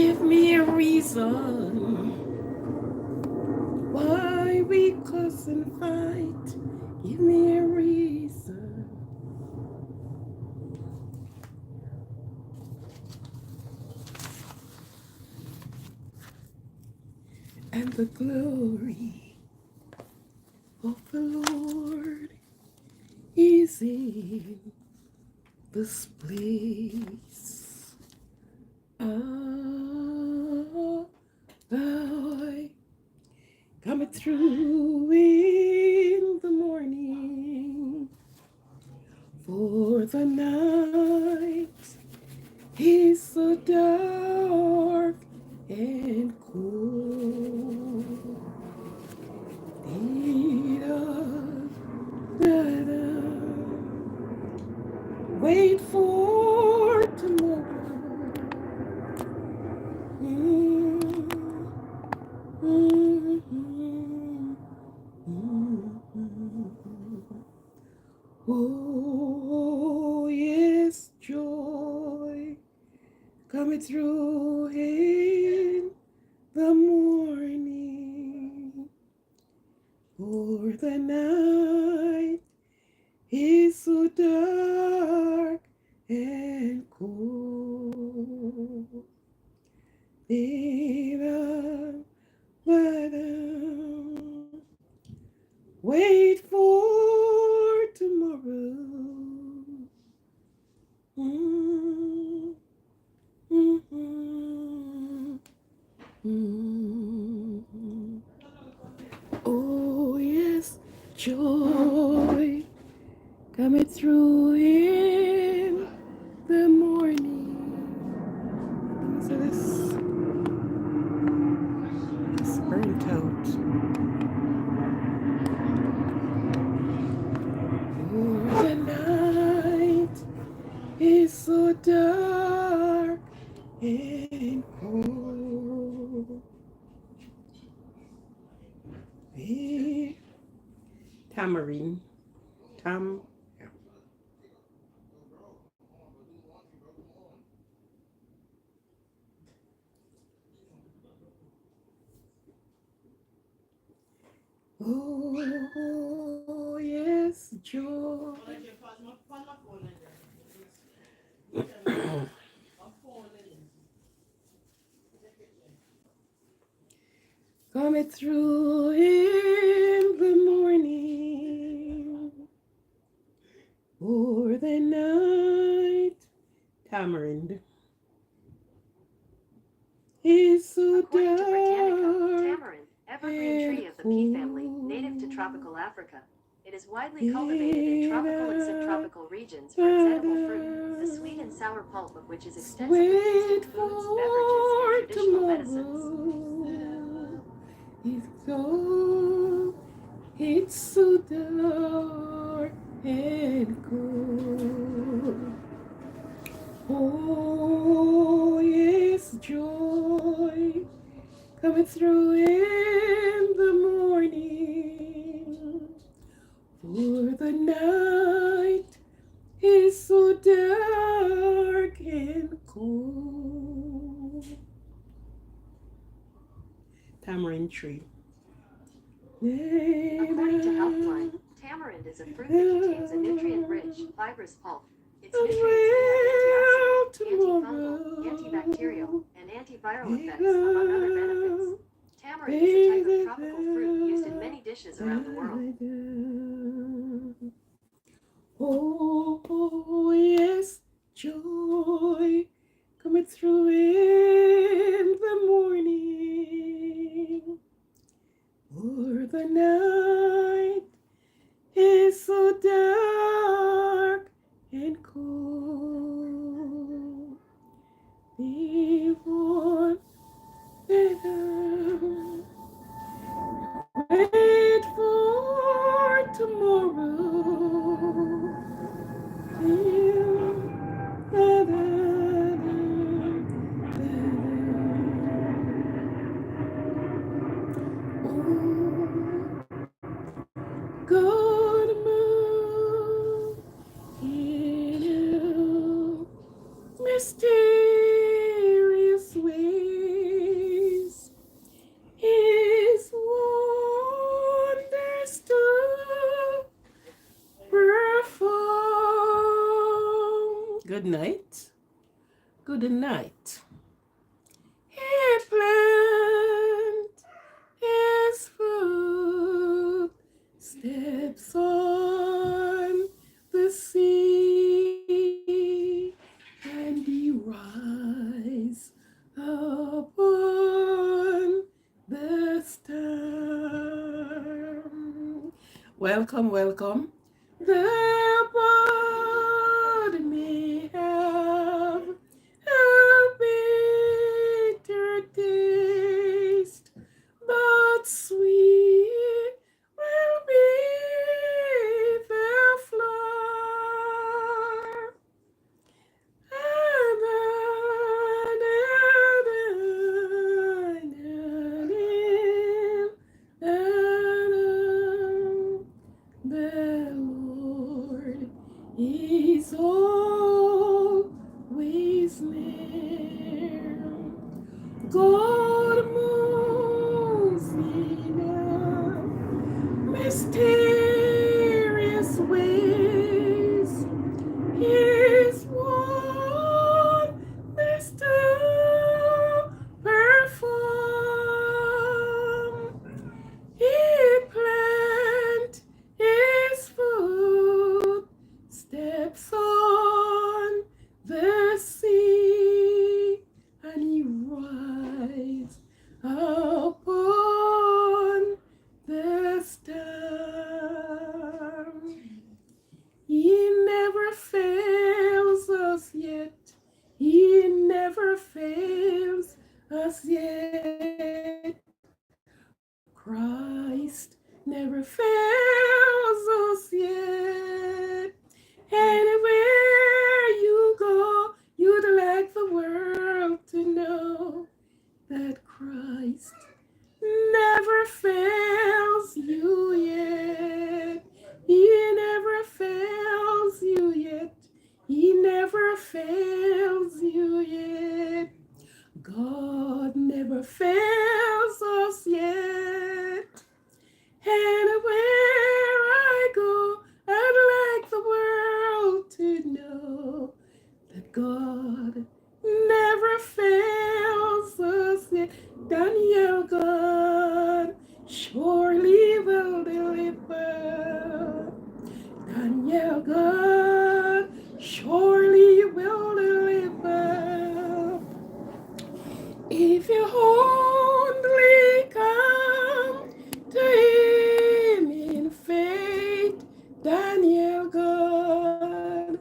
Give me a reason why we cuss and fight. Give me a reason. And the glory of the Lord is in this place. I coming through in the morning, for the night is so dark and cold. Wait for tomorrow. Oh, yes, joy coming through in the morning, for the night is so dark and cold. Wait for tomorrow. Oh, yes, joy coming through in the morning. So this burnt out. Oh, the night is so dark and cold. Tamarind. Oh, yes, joy. Coming through in the morning, or the night. Tamarind is so According to dark. tamarind, evergreen tree of the pea family, native to tropical Africa. It is widely cultivated in tropical and subtropical regions for its edible fruit, the sweet and sour pulp of which is extensively used in foods, beverages, and traditional medicines. It's so dark and cold. Oh, yes, joy coming through in the morning, for the night is so dark and cold. Tamarind tree. According to Healthline, tamarind is a fruit that contains a nutrient-rich, fibrous pulp. Its nutrients may have antioxidant, antifungal, antibacterial, and antiviral effects, among other benefits. Tamarind is a type of tropical fruit used in many dishes around the world. Oh, yes, joy coming through in the morning, or the night is so dark and cold. Before wait for tomorrow. good night. He plant his foot, steps on the sea, and he rise upon the storm. Welcome, welcome. The body may have a bitter taste, but sweet will be the flour. The Lord is always near. God moves in mysterious ways. His wonders to perform. He plant his foot, steps on the sea, and he rise upon the storm. He never fails us yet. He never fails us yet. Christ never fails us yet. Anywhere you go, you'd like the world to know that Christ never fails you yet. He never fails you yet. He never fails you yet. God never fails us yet. Anywhere I go, I'd like the world to know that God never fails us yet. Daniel, God surely will deliver. Daniel, God surely will deliver. If you only come to him in faith, Daniel, God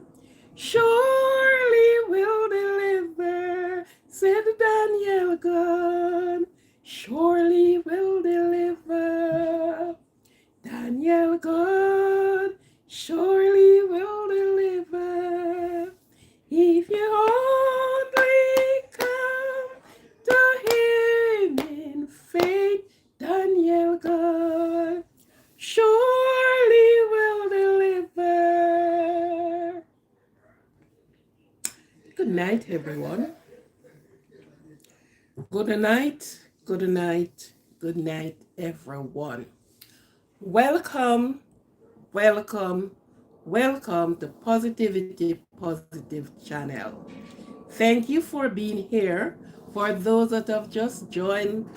surely will deliver. Said Daniel, God surely will deliver. Daniel, God surely will deliver. If you only come to him in faith, Daniel, God surely will deliver. Good night, everyone. Good night, good night, good night, everyone. Welcome, welcome, welcome to Positivity Positive Channel. Thank you for being here. For those that have just joined,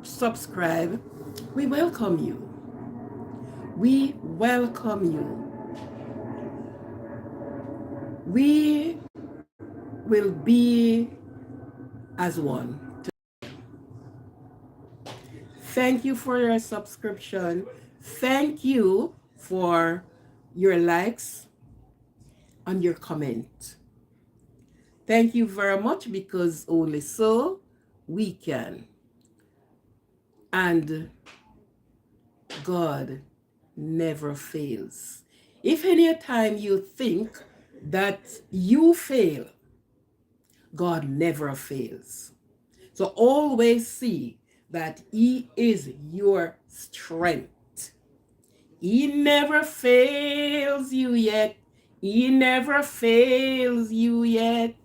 subscribe. We welcome you. We welcome you. We will be as one. Thank you for your subscription. Thank you for your likes and your comment. Thank you very much, because only so we can. And God never fails. If any time you think that you fail, God never fails. So always see that he is your strength. He never fails you yet. He never fails you yet.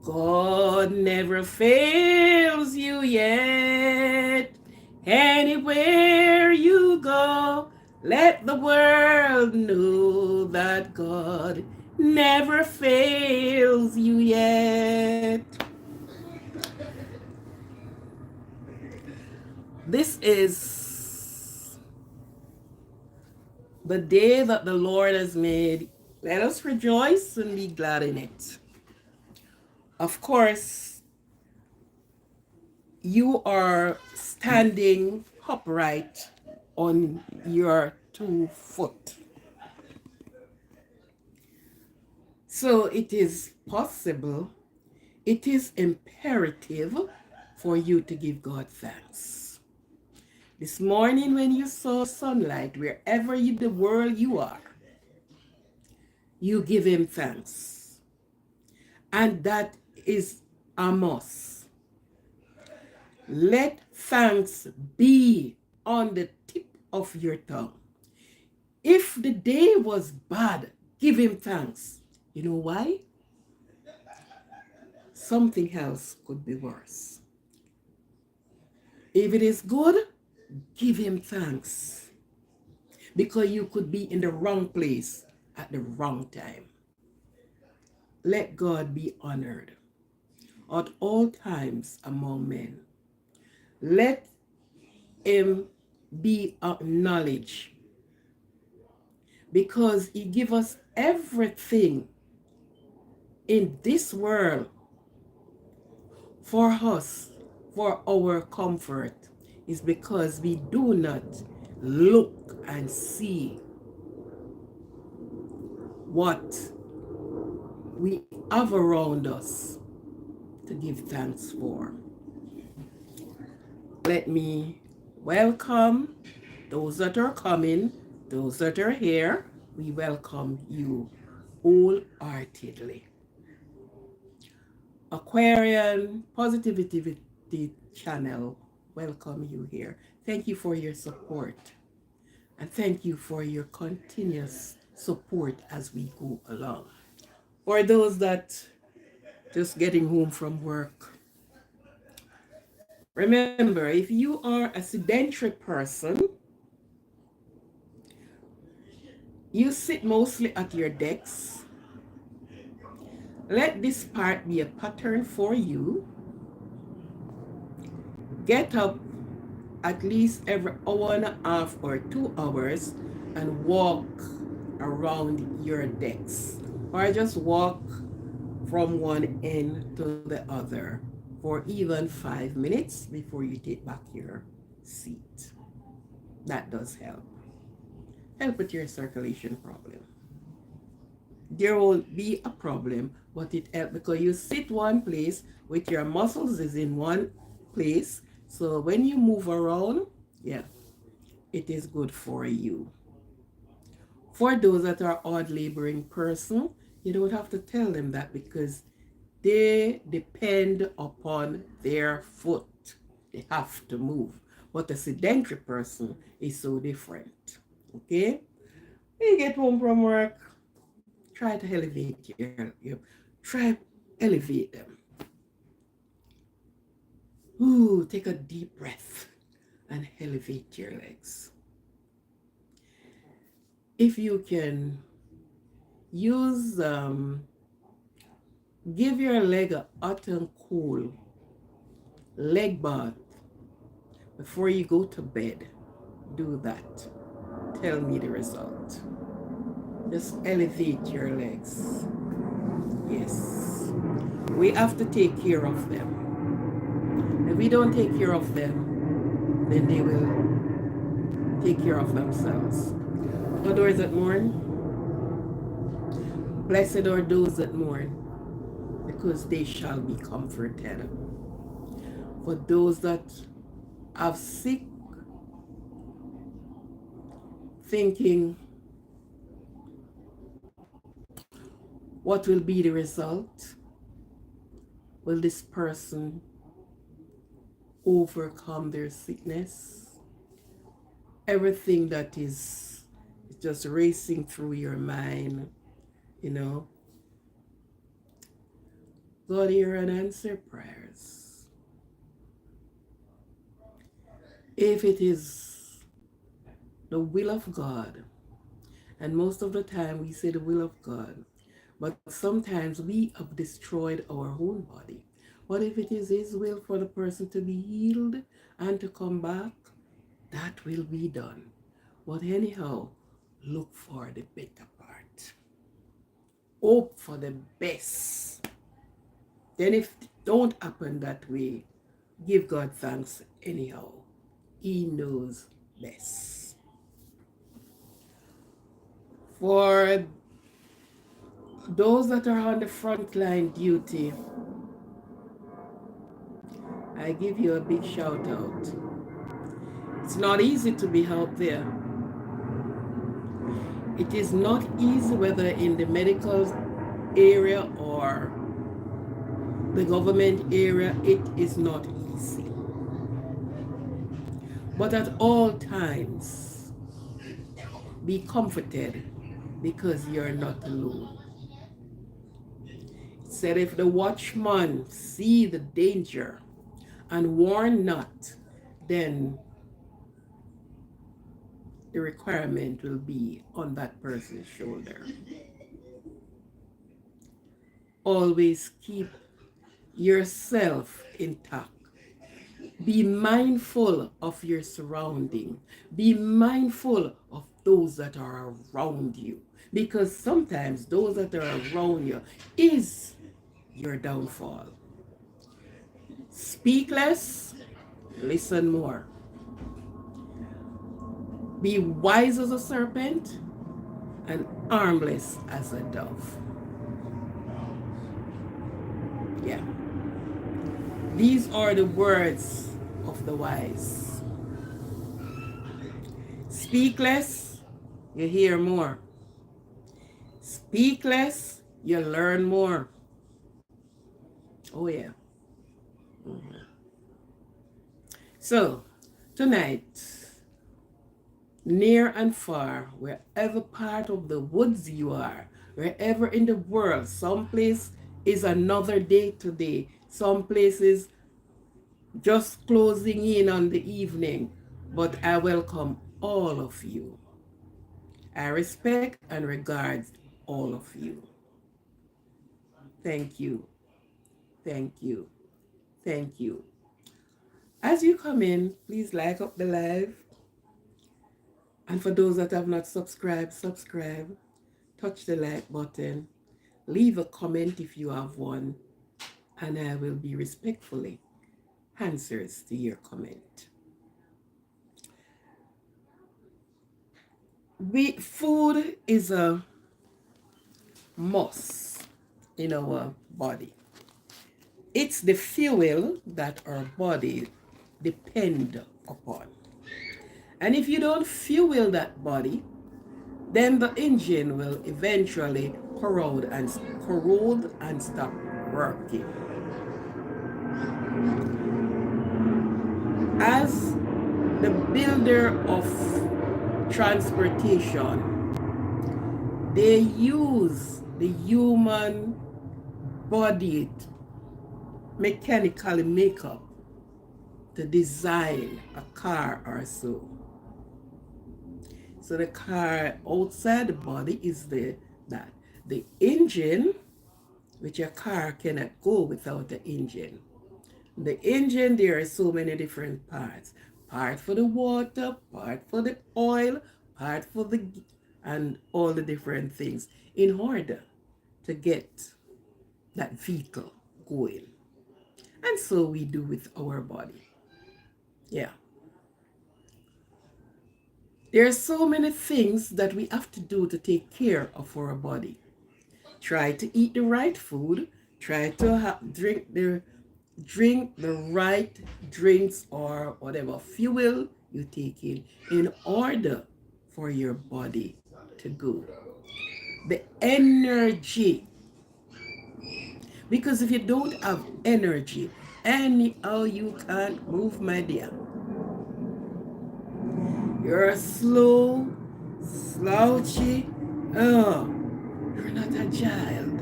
God never fails you yet. Anywhere you go, let the world know that God never fails you yet. This is the day that the Lord has made. Let us rejoice and be glad in it. Of course, you are standing upright on your 2 foot. So it is possible, it is imperative for you to give God thanks. This morning when you saw sunlight, wherever in the world you are, you give him thanks. And that is a must. Let thanks be on the tip of your tongue. If the day was bad, give him thanks. You know why? Something else could be worse. If it is good, give him thanks. Because you could be in the wrong place at the wrong time. Let God be honored at all times among men. Let him be acknowledged because he give us everything in this world for us, for our comfort, is because we do not look and see what we have around us to give thanks for. Let me welcome those that are coming, those that are here. We welcome you wholeheartedly. Aquarian Positivity Channel, welcome you here. Thank you for your support. And thank you for your continuous support as we go along. For those that just getting home from work, remember, if you are a sedentary person, you sit mostly at your decks. Let this part be a pattern for you. Get up at least every hour and a half or 2 hours and walk around your decks. Or just walk from one end to the other for even 5 minutes before you take back your seat. That does help. Help with your circulation problem. There will be a problem, but it helps because you sit one place with your muscles is in one place. So when you move around, yeah, it is good for you. For those that are odd laboring person, you don't have to tell them that because they depend upon their foot. They have to move. But a sedentary person is so different. Okay? When you get home from work, try to elevate try elevate them. Ooh, take a deep breath and elevate your legs. If you can use give your leg a hot and cool leg bath before you go to bed. Do that. Tell me the result. Just elevate your legs. Yes. We have to take care of them. If we don't take care of them, then they will take care of themselves. What doors that mourn? Blessed are those that mourn, because they shall be comforted. For those that are sick, thinking, what will be the result? Will this person overcome their sickness? Everything that is just racing through your mind, you know. God hear and answer prayers. If it is the will of God, and most of the time we say the will of God, But sometimes we have destroyed our own body. What if it is His will for the person to be healed and to come back? That will be done. But anyhow, look for the better part. Hope for the best. Then if it don't happen that way, give God thanks anyhow. He knows best. For those that are on the front line duty, I give you a big shout out. It's not easy to be out there. It is not easy, whether in the medical area or the government area, it is not easy. But at all times, be comforted because you're not alone. It said, if the watchman see the danger and warn not, then the requirement will be on that person's shoulder. Always keep yourself intact. Be mindful of your surrounding. Be mindful of those that are around you. Because sometimes those that are around you is your downfall. Speak less, listen more. Be wise as a serpent and harmless as a dove. Yeah. These are the words of the wise. Speak less, you hear more. Speak less, you learn more. Oh yeah. Mm-hmm. So, tonight, near and far, wherever part of the woods you are, wherever in the world, some place is another day today, some places just closing in on the evening, but I welcome all of you. I respect and regard all of you. Thank you. Thank you. Thank you. As you come in, please like up the live. And for those that have not subscribed, subscribe. Touch the like button. Leave a comment if you have one. And I will be respectfully answers to your comment. Food is a must in our body. It's the fuel that our body depend upon. And if you don't fuel that body, then the engine will eventually corrode and stop working. As the builder of transportation, they use the human body mechanically make up to design a car or so. So the car outside the body is the engine, which a car cannot go without the engine. The engine, there are so many different parts. Part for the water, part for the oil, part for the, and all the different things in order to get that vehicle going. And so we do with our body. Yeah. There are so many things that we have to do to take care of our body. Try to eat the right food. Try to drink the right drinks or whatever fuel you take in order for your body to go. The energy. Because if you don't have energy, anyhow you can't move, my dear. You're slow, slouchy. Oh, you're not a child.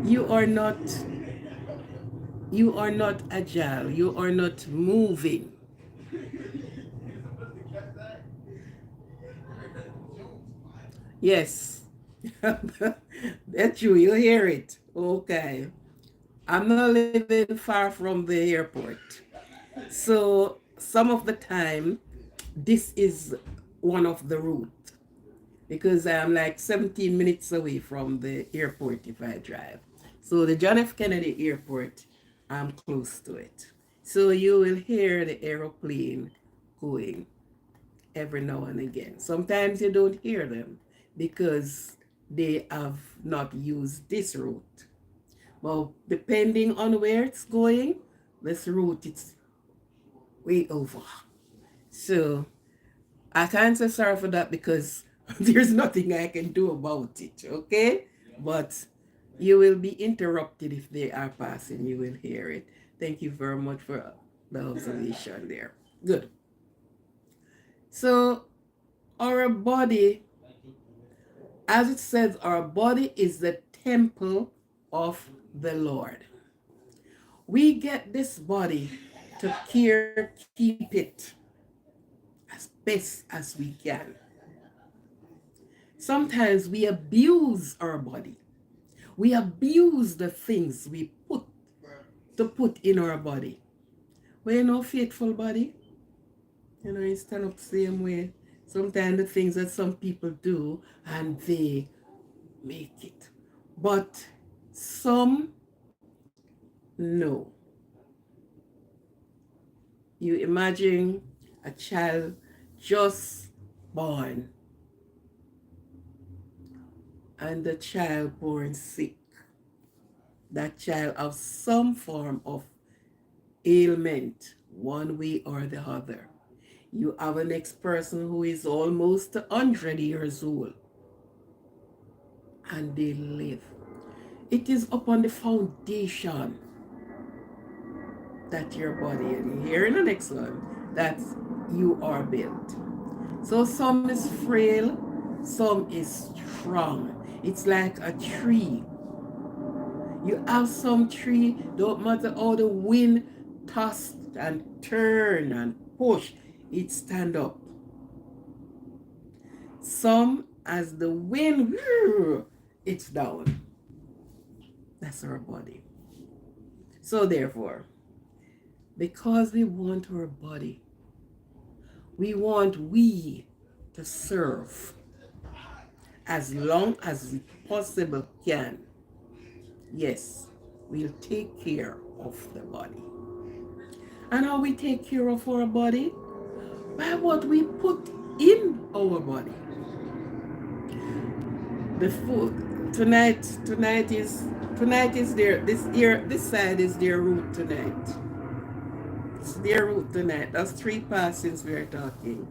You are not agile. You are not moving. Yes. That's true. You hear it. Okay. I'm not living far from the airport. So some of the time, this is one of the route because I'm like 17 minutes away from the airport if I drive. So the John F. Kennedy Airport, I'm close to it. So you will hear the aeroplane going every now and again. Sometimes you don't hear them because they have not used this route. Well, depending on where it's going, this route it's way over. So I can't say sorry for that because there's nothing I can do about it, okay? But you will be interrupted if they are passing. You will hear it. Thank you very much for the observation there. Good. So our body, as it says, our body is the temple of the Lord. We get this body to keep it as best as we can. Sometimes we abuse our body. We abuse the things we put in our body. We're no faithful body. You stand up the same way. Sometimes the things that some people do and they make it. But some no. You imagine a child just born and the child born sick. That child has some form of ailment, one way or the other. You have a next person who is almost 100 years old and they live. It is upon the foundation that your body, and here in the next one, that you are built. So some is frail, some is strong. It's like a tree. You have some tree, don't matter how the wind toss and turn and push, it stand up. Some, as the wind, it's down. That's our body. So therefore, because we want our body, we to serve as long as we possible can. Yes, we'll take care of the body. And how we take care of our body? By what we put in our body. The food tonight is this side is their route tonight. It's their route tonight. That's three passings we're talking.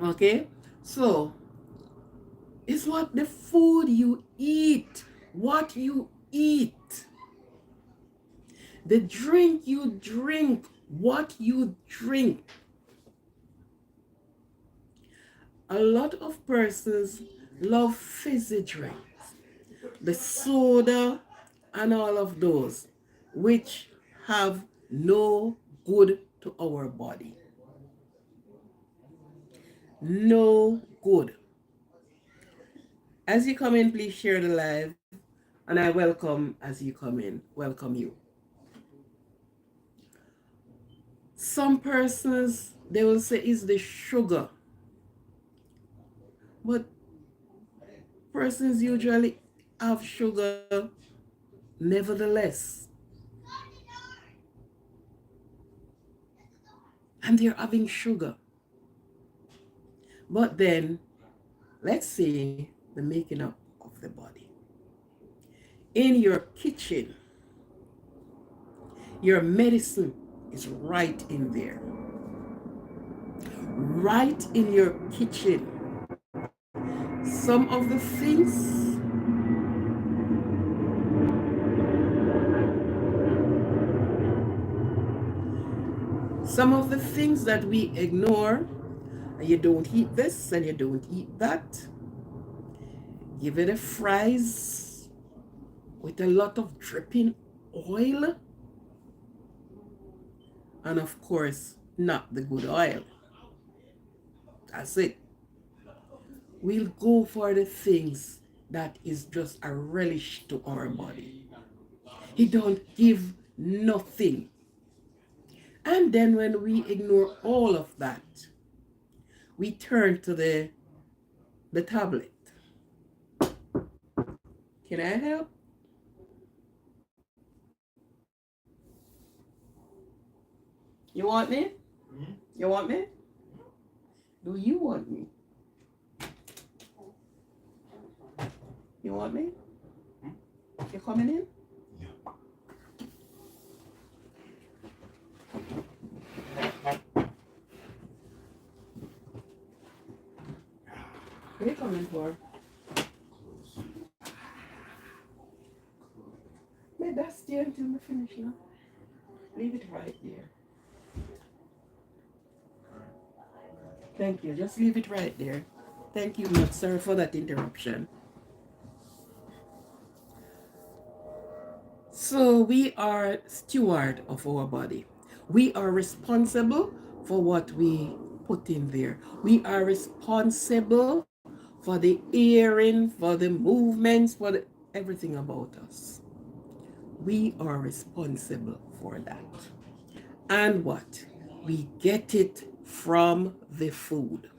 Okay? So it's what the food you eat, what you eat, the drink you drink, what you drink. A lot of persons love fizzy drinks, the soda and all of those, which have no good to our body. No good. As you come in, please share the live, and I welcome as you come in. Welcome you. Some persons, they will say it's the sugar, but persons usually have sugar nevertheless, and they're having sugar. But then let's see the making up of the body. In your kitchen, your medicine is right in there, right in your kitchen. Some of the things that we ignore, and you don't eat this and you don't eat that. Give it a fries with a lot of dripping oil, and of course not the good oil. That's it. we'll go for the things that is just a relish to our body. He don't give nothing. And then when we ignore all of that, we turn to the tablet. Can I help? You want me? You want me? Do you want me? You want me? You coming in? What are you coming for? May that stay until we finish now. Leave it right there. Thank you. Just leave it right there. Thank you much. Sorry for that interruption. So we are steward of our body. We are responsible for what we put in there. We are responsible for the hearing, for the movements, for everything about us. We are responsible for that. And what? We get it from the food.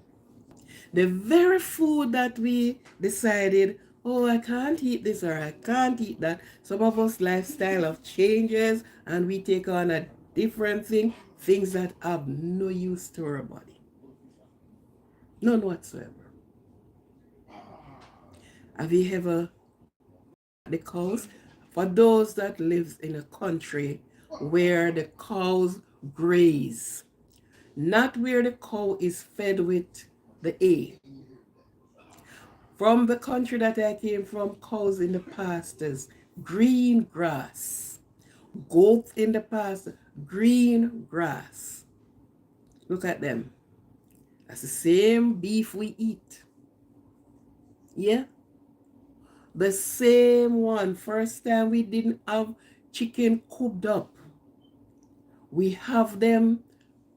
The very food that we decided, oh, I can't eat this or I can't eat that. Some of us lifestyle of changes and we take on a different thing, things that have no use to our body. None whatsoever. Have you ever the cows? For those that lives in a country where the cows graze, not where the cow is fed with the hay. From the country that I came from, cows in the pastures, green grass. Goats in the pasture, green grass. Look at them. That's the same beef we eat. Yeah? The same one. First time we didn't have chicken cooked up. We have them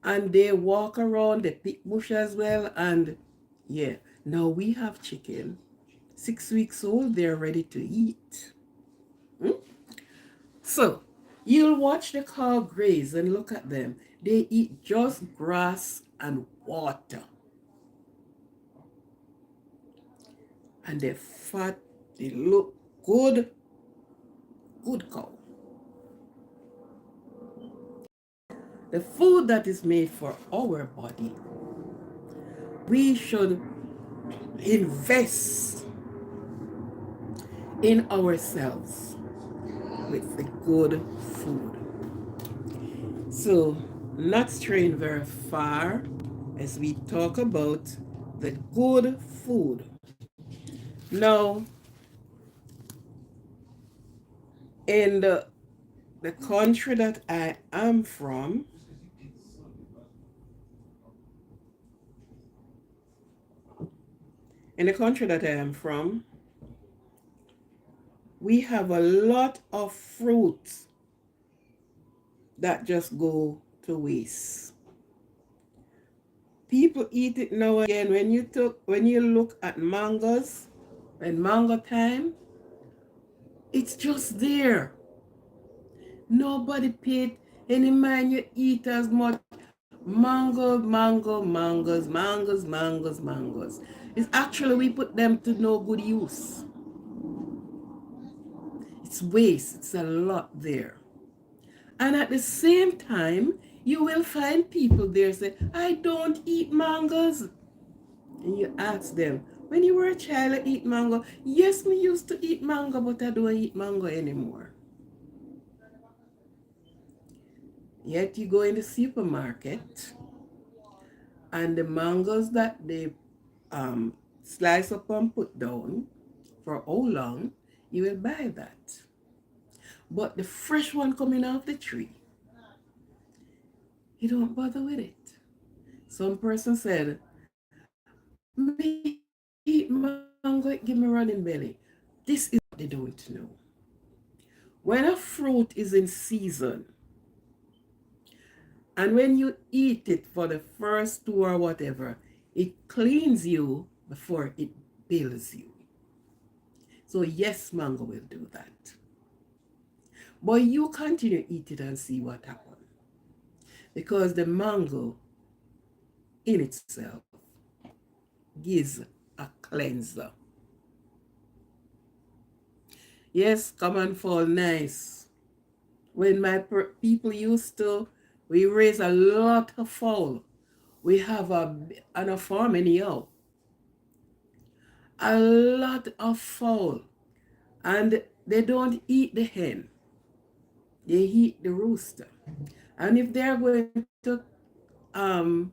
and they walk around, they pick bush as well, and yeah. Now we have chicken. 6 weeks old, they're ready to eat. So you'll watch the cow graze and look at them. They eat just grass and water. And they're fat, they look good, good cow. The food that is made for our body, we should invest in ourselves with the good food. So, not straying very far as we talk about the good food. Now, in the country that I am from, we have a lot of fruits that just go to waste. People eat it now and again. When you look at mangoes, and mango time, it's just there. Nobody paid any mind. You eat as much mangoes. It's actually we put them to no good use. It's waste. It's a lot there. And at the same time, you will find people there say, I don't eat mangoes. And you ask them, when you were a child, you eat mango? Yes, me used to eat mango, but I don't eat mango anymore. Yet you go in the supermarket and the mangoes that they slice up and put down, for how long, you will buy that. But the fresh one coming off the tree, you don't bother with it. Some person said, me eat mango, it give me running belly. This is what they don't know. When a fruit is in season, and when you eat it for the first 2 or whatever, it cleans you before it bills you. So yes, mango will do that. But you continue eat it and see what happens. Because the mango in itself gives a cleanser. Yes, come and fall nice. When my people used to, we raise a lot of fowl. We have on a farm anyhow, a lot of fowl. And they don't eat the hen. They eat the rooster. And if they're going to um,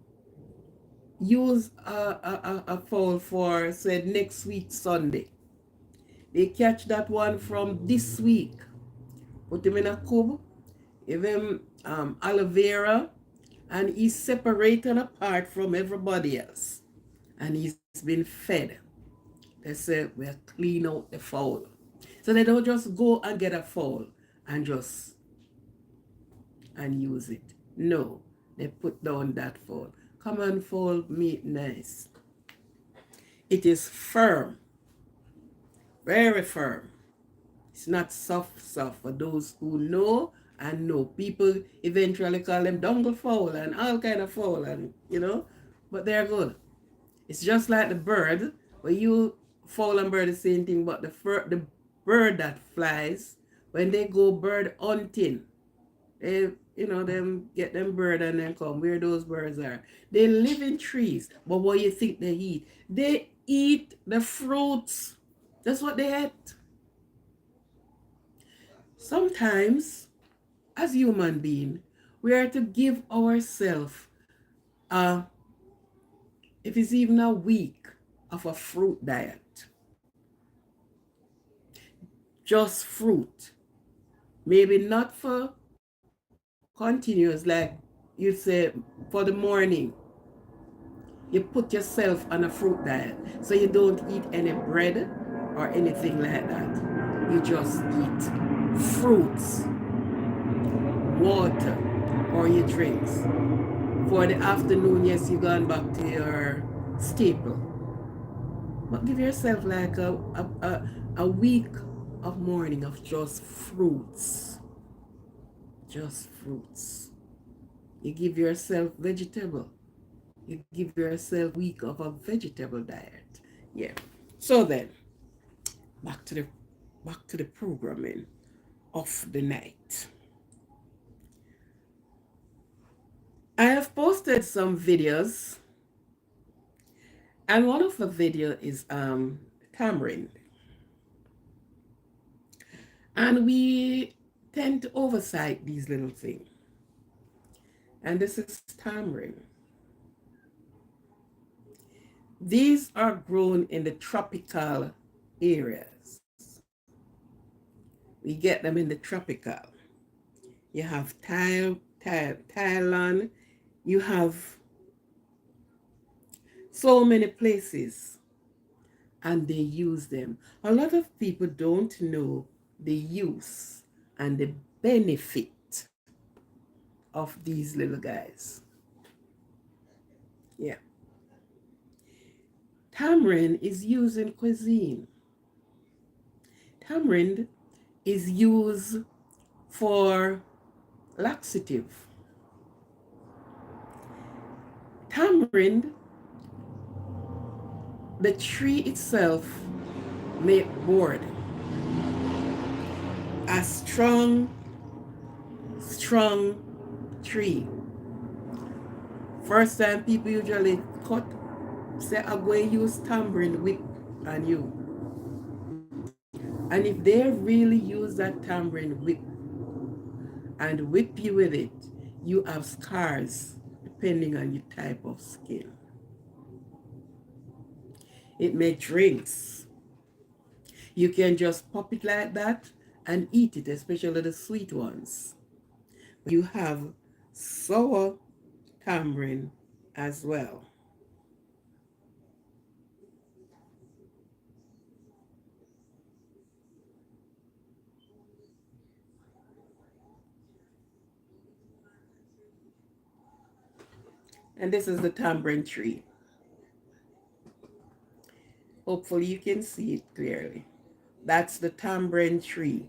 use a fowl for, say, next week Sunday, they catch that one from this week, put him in a cube, give him aloe vera, and he's separated apart from everybody else. And he's been fed. They say, we'll clean out the fowl. So they don't just go and get a fowl and just and use it. No, they put down that fowl. Come and fowl meat nice. It is firm, very firm. It's not soft for those who know and know. People eventually call them dongle fowl and all kind of fowl, and but they're good. It's just like the bird, where you fowl and bird the same thing, but the bird that flies, when they go bird hunting, they them get them bird and then come where those birds are. They live in trees, but what you think they eat? They eat the fruits. That's what they eat. Sometimes, as human beings, we are to give ourselves if it's even a week of a fruit diet. Just fruit. Maybe not for continuous, like you say, for the morning. You put yourself on a fruit diet. So you don't eat any bread or anything like that. You just eat fruits, water, or your drinks. For the afternoon, yes, you're going back to your staple. But give yourself like a week of morning of just fruits. Just fruits. You give yourself vegetable. You give yourself a week of a vegetable diet. Yeah. So then, back to the programming of the night. I have posted some videos, and one of the video is tamarind. And we tend to oversight these little things. And this is tamarind. These are grown in the tropical areas. We get them in the tropical. You have Thailand. You have so many places, and they use them. A lot of people don't know the use and the benefit of these little guys. Yeah. Tamarind is used in cuisine. Tamarind is used for laxative. Tamarind, the tree itself make board. A strong tree. First time people usually cut, say, I'm going to use tamarind whip on you. And if they really use that tamarind whip and whip you with it, you have scars depending on your type of skin. It makes drinks. You can just pop it like that and eat it, especially the sweet ones. You have sour tamarind as well. And this is the tamarind tree. Hopefully you can see it clearly. That's the tambourine tree.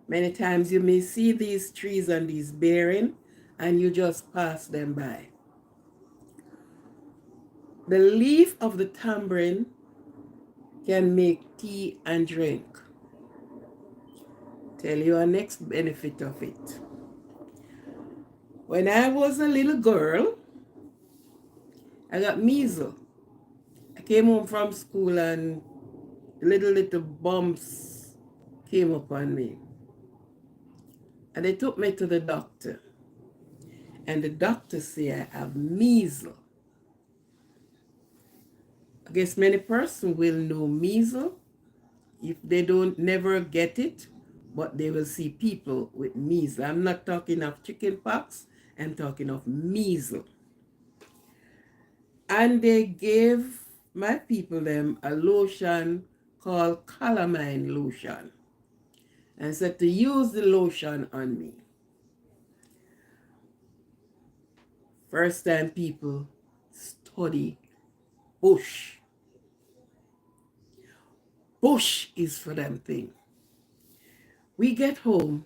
Many times you may see these trees and these bearing and you just pass them by. The leaf of the tambourine can make tea and drink. Tell you a next benefit of it. When I was a little girl, I got measles. I came home from school and little bumps came upon me. And they took me to the doctor. And the doctor said I have measles. I guess many persons will know measles if they don't never get it, but they will see people with measles. I'm not talking of chicken pox, I'm talking of measles. And they gave my people them a lotion called calamine lotion and said to use the lotion on me. First time people study bush. Bush is for them thing. We get home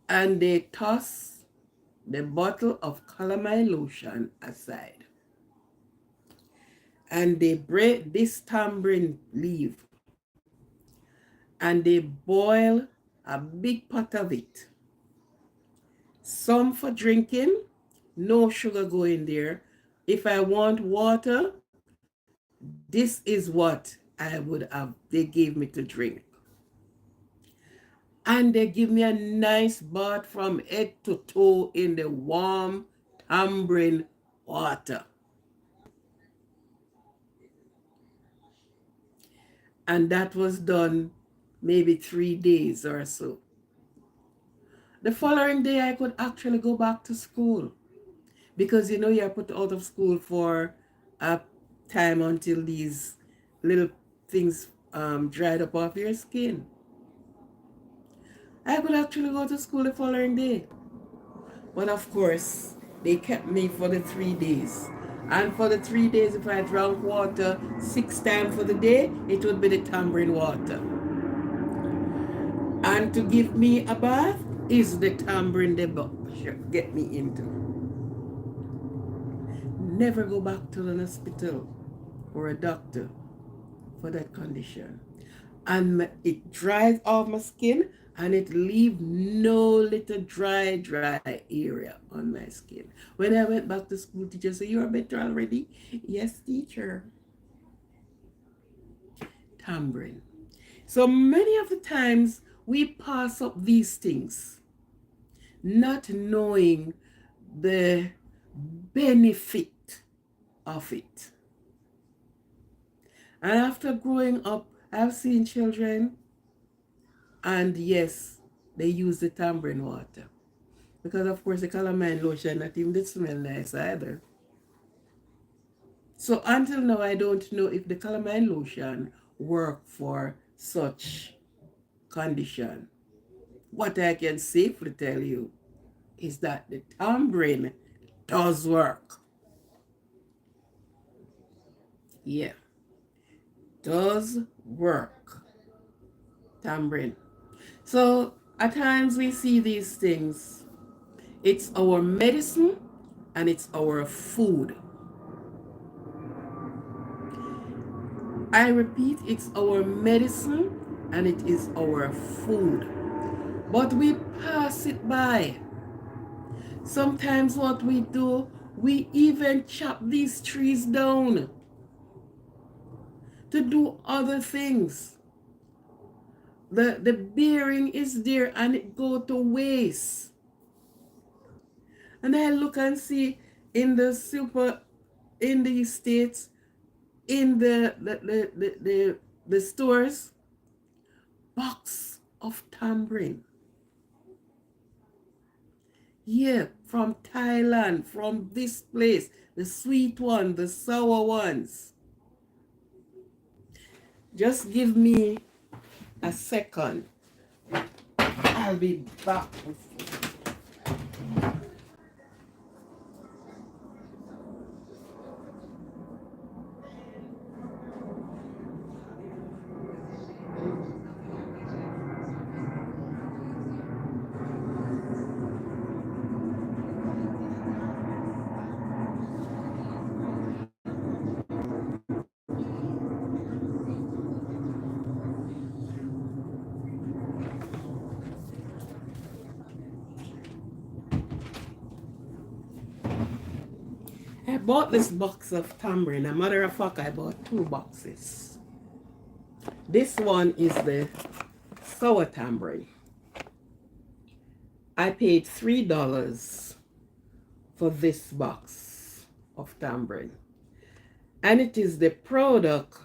and they toss the bottle of calamine lotion aside. And they break this tambourine leaf and they boil a big pot of it. Some for drinking, no sugar go in there. If I want water, this is what I would have, they gave me to drink. And they give me a nice bath from head to toe in the warm tambourine water. And that was done maybe 3 days or so. The following day, I could actually go back to school because, you know, you're put out of school for a time until these little things dried up off your skin. I could actually go to school the following day. But of course, they kept me for the 3 days. And for the 3 days, if I drank water 6 times for the day, it would be the tambourine water. And to give me a bath is the tambourine they get me into. Never go back to an hospital or a doctor for that condition. And it dries off my skin and it leaves no little dry area on my skin. When I went back to school, teacher said, "You are better already?" "Yes, teacher." Tambourine. So many of the times we pass up these things, not knowing the benefit of it. And after growing up, I've seen children, and yes, they use the tambourine water. Because of course the calamine lotion not even smell nice either. So until now, I don't know if the calamine lotion work for such condition. What I can safely tell you is that the tambourine does work. Yeah, does work. Tambourine. So at times we see these things. It's our medicine and it's our food. I repeat, it's our medicine and it is our food. But we pass it by. Sometimes what we do, we even chop these trees down to do other things. The bearing is there and it go to waste. And I look and see in the states, in the stores, box of tambourine. Yeah, from Thailand, from this place, the sweet one, the sour ones. Just give me a second. I'll be back with you. bought this box of tamarind. As a matter of fact, I bought 2 boxes. This one is the sour tamarind. I paid $3 for this box of tamarind. And it is the product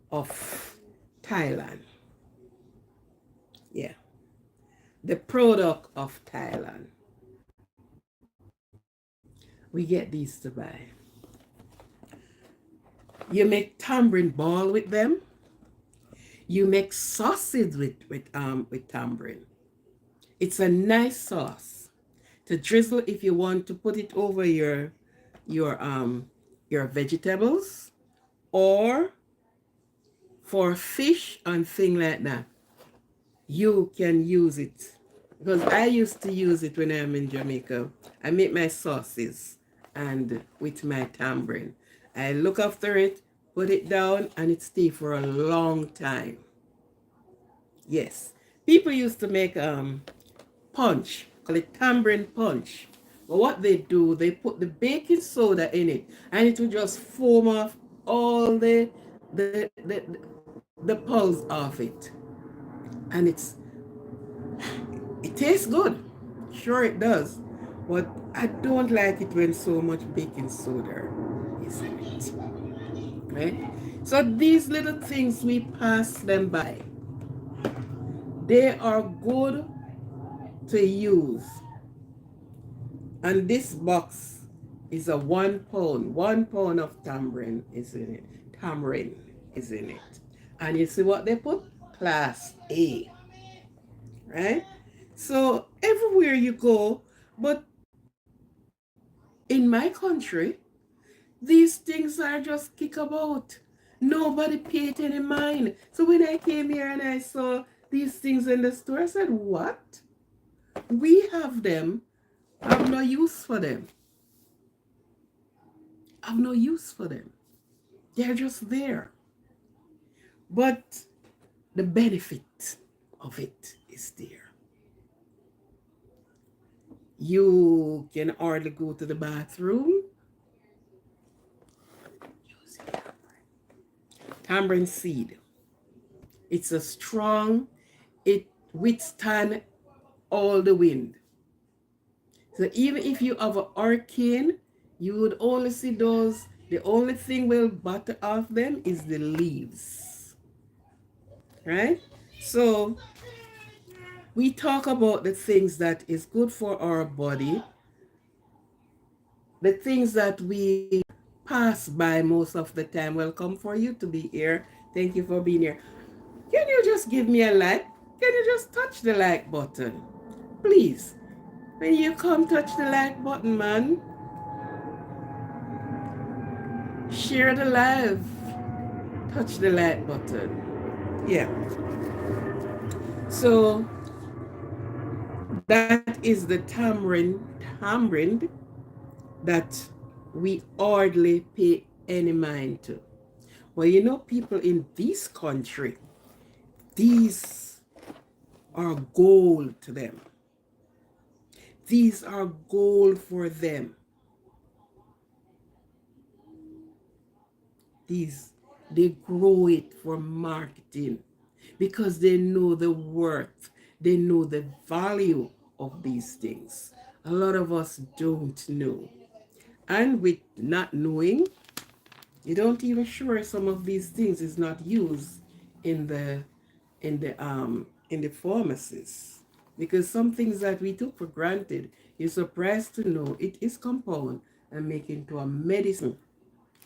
of Thailand. Yeah. The product of Thailand. We get these to buy. You make tamarind ball with them. You make sausage with tamarind. It's a nice sauce to drizzle if you want to put it over your vegetables, or for fish and thing like that. You can use it, because I used to use it when I'm in Jamaica. I make my sauces and with my tamarind. I look after it, put it down, and it stays for a long time. Yes. People used to make punch, call it tamarind punch. But what they do, they put the baking soda in it, and it will just foam off all the pulse of it. And it tastes good. Sure it does. But I don't like it when so much baking soda is in it. Right? So these little things, we pass them by. They are good to use. And this box is a 1 pound. 1 pound of tamarind is in it. Tamarind is in it. And you see what they put? Class A. Right? So everywhere you go, but in my country, these things are just kick about. Nobody paid any mind. So when I came here and I saw these things in the store, I said, what? We have them. I have no use for them. I have no use for them. They're just there. But the benefit of it is there. You can hardly go to the bathroom. Use tamarind seed. It's a strong, it withstands all the wind. So even if you have a hurricane, you would only see those, the only thing will batter off them is the leaves. Right? So we talk about the things that is good for our body, the things that we pass by most of the time. Welcome for you to be here. Thank you for being here. Can you just give me a like? Can you just touch the like button? Please. When you come, touch the like button, man. Share the live. Touch the like button. Yeah. So that is the tamarind that we hardly pay any mind to. Well, you know, people in this country, these are gold to them. These are gold for them. They grow it for marketing because they know the worth, they know the value of these things. A lot of us don't know. And with not knowing, you don't even sure some of these things is not used in the pharmacies. Because some things that we took for granted, you're surprised to know it is compound and make into a medicine.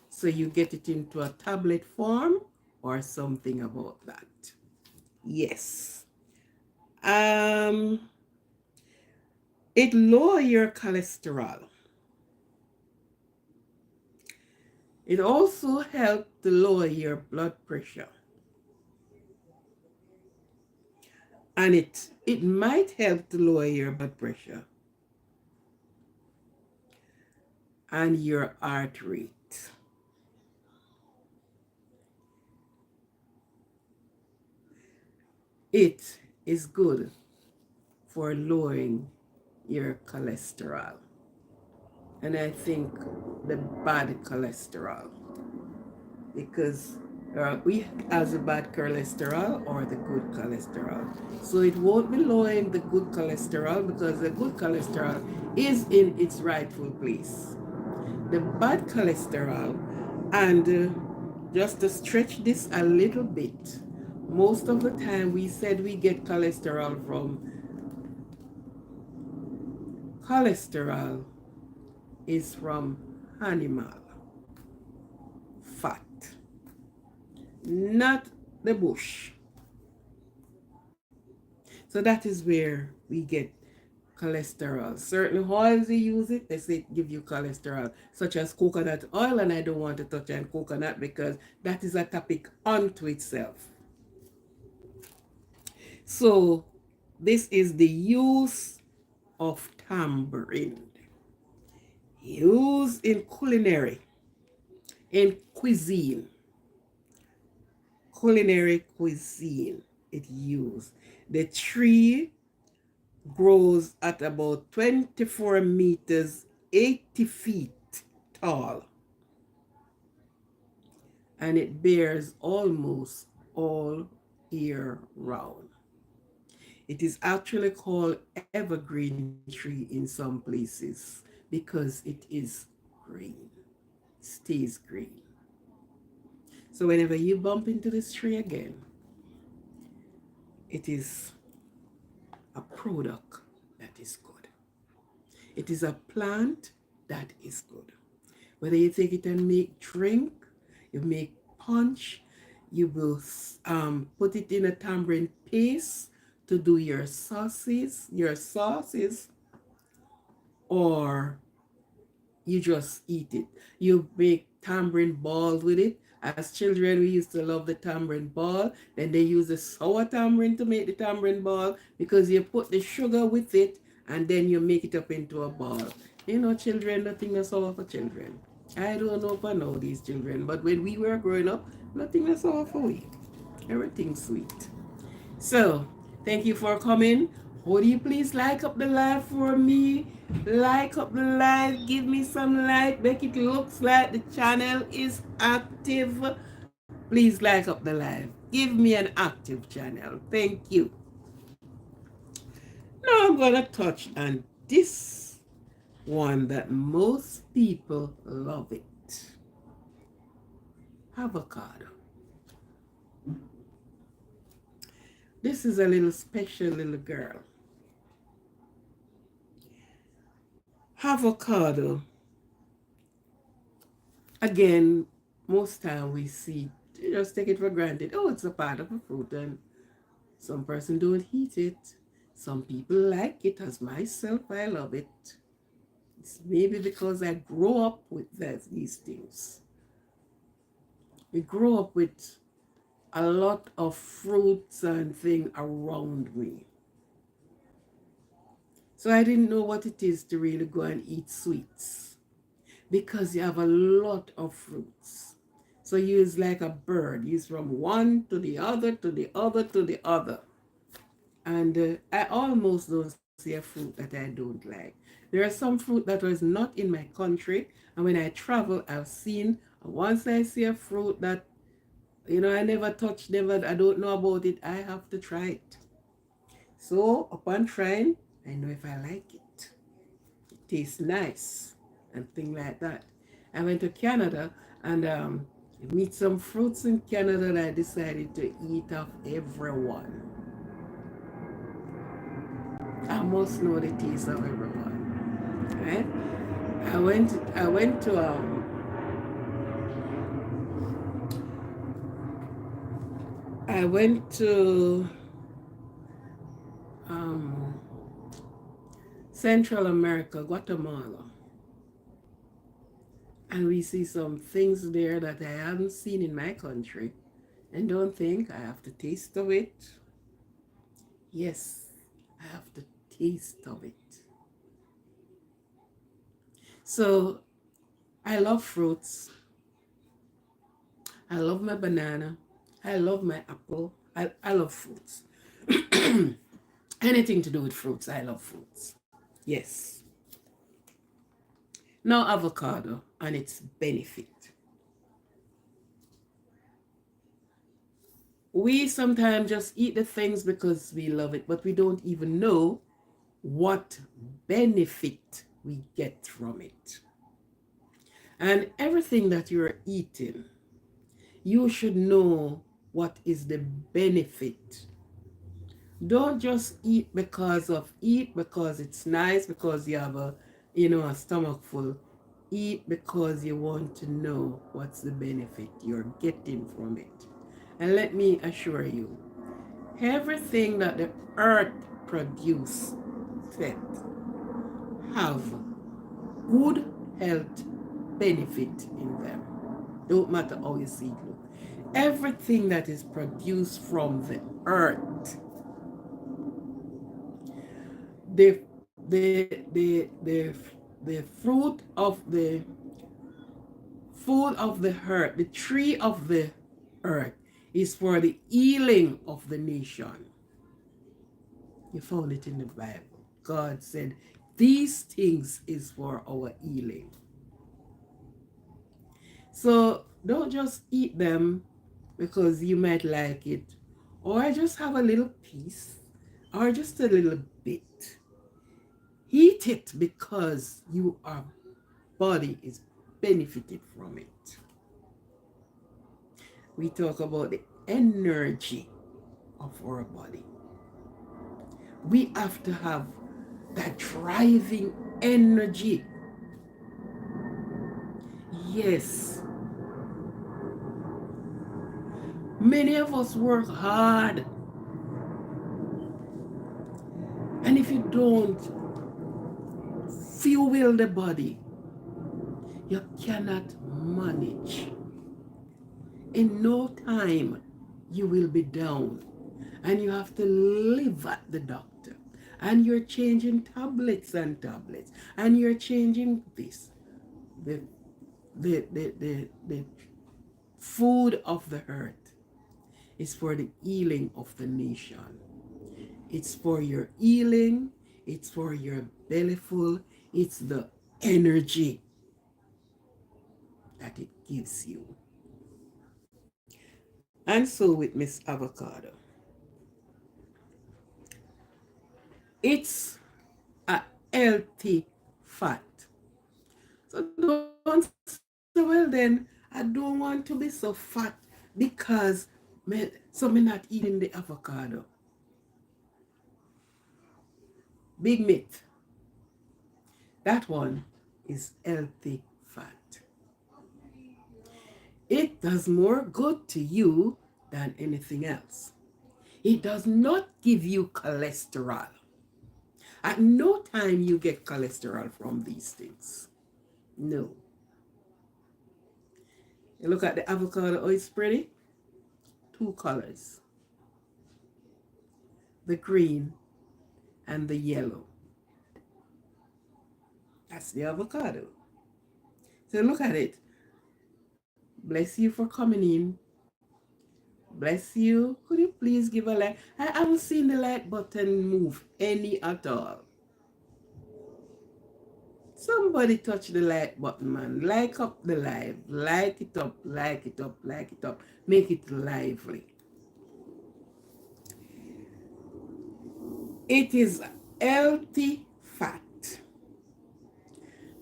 So you get it into a tablet form or something about that. Yes. It lower your cholesterol. It also helps to lower your blood pressure. And it might help to lower your blood pressure and your heart rate. It is good for lowering your cholesterol. and I think the bad cholesterol, because we has the bad cholesterol or the good cholesterol. So it won't be lowering the good cholesterol because the good cholesterol is in its rightful place. The bad cholesterol, and just to stretch this a little bit, most of the time we said we get cholesterol is from animal fat, not the bush. So that is where we get cholesterol. Certain oils they use it, they say it give you cholesterol, such as coconut oil, and I don't want to touch on coconut because that is a topic unto itself. So this is the use of tamarind. Used in culinary, in culinary cuisine, it used. The tree grows at about 24 meters, 80 feet tall, and it bears almost all year round. It is actually called evergreen tree in some places because it is green, stays green. So whenever you bump into this tree again, it is a product that is good. It is a plant that is good. Whether you take it and make drink, you make punch, you will put it in a tamarind paste to do your sauces, or you just eat it. You make tamarind balls with it. As children, we used to love the tamarind ball. Then they use the sour tamarind to make the tamarind ball because you put the sugar with it and then you make it up into a ball. You know, children, nothing is sour for children. I don't know for now, these children, but when we were growing up, nothing is sour for we. Everything's sweet. So, thank you for coming. Would you please like up the live for me? Like up the live, give me some like, make it looks like the channel is active. Please like up the live. Give me an active channel. Thank you. Now I'm gonna touch on this one that most people love it. Avocado. This is a little special little girl. Avocado. Again, most time we see, you just take it for granted. Oh, it's a part of a fruit, and some person don't eat it. Some people like it, as myself, I love it. It's maybe because I grow up with these things. We grow up with a lot of fruits and things around me. So I didn't know what it is to really go and eat sweets because you have a lot of fruits. So you is like a bird. You's from one to the other, to the other, to the other. And I almost don't see a fruit that I don't like. There are some fruit that was not in my country, and when I travel, I've seen. Once I see a fruit that I never touched, I don't know about it, I have to try it. So upon trying, I know if I like it. It tastes nice and things like that. I went to Canada and meet some fruits in Canada that I decided to eat off everyone. I must know the taste of everyone, right? I went to um, Central America, Guatemala, and we see some things there that I haven't seen in my country, and don't think I have to taste of it. Yes, I have to taste of it. So I love fruits. I love my banana. I love my apple. I love fruits. Anything to do with fruits, I love fruits. Yes. Now, avocado and its benefit. We sometimes just eat the things because we love it, but we don't even know what benefit we get from it. And everything that you're eating, you should know what is the benefit. Don't just eat because it's nice, because you have a stomach full. Eat because you want to know what's the benefit you're getting from it. And let me assure you, everything that the earth produces have good health benefit in them. Don't matter how you see it look. Everything that is produced from the earth, the the fruit of the food of the earth, the tree of the earth, is for the healing of the nation. You found it in the Bible. God said, these things is for our healing. So don't just eat them because you might like it, or just have a little piece, or just a little bit. Eat it because your body is benefited from it. We talk about the energy of our body. We have to have that driving energy. Yes. Many of us work hard. And if you don't fuel the body, you cannot manage. In no time, you will be down. And you have to live at the doctor. And you're changing tablets and tablets. And you're changing this. The food of the earth is for the healing of the nation. It's for your healing. It's for your bellyful. It's the energy that it gives you. And so with Miss Avocado, it's a healthy fat. So don't say, well then, I don't want to be so fat because me not eating the avocado. Big myth. That one is healthy fat. It does more good to you than anything else. It does not give you cholesterol. At no time you get cholesterol from these things. No. You look at the avocado, oh, it's pretty. 2 colors. The green and the yellow. That's the avocado. So look at it. Bless you for coming in. Bless you. Could you please give a like? I haven't seen the like button move any at all. Somebody touch the like button, man. Like up the live. Like it up, like it up, like it up. Make it lively. It is healthy fat,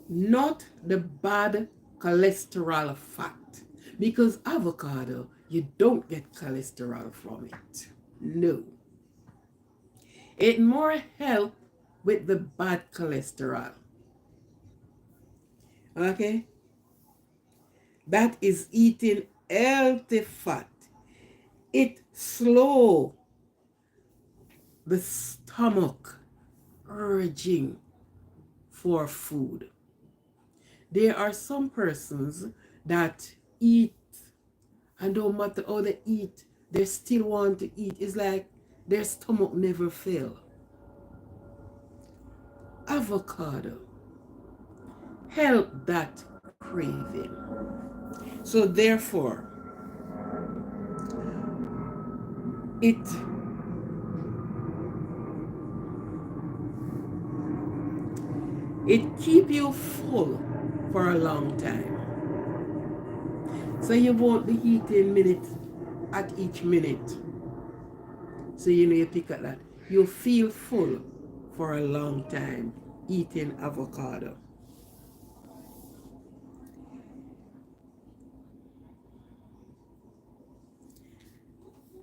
not the bad cholesterol fat. Because avocado, you don't get cholesterol from it. No. It more help with the bad cholesterol. Okay? That is eating healthy fat. It slow the stomach urging for food. There are some persons that eat, and no matter how they eat, they still want to eat. It's like their stomach never fail. Avocado help that craving. So therefore, it keep you full for a long time. So you won't be eating minute at each minute. So you pick at that. You feel full for a long time eating avocado.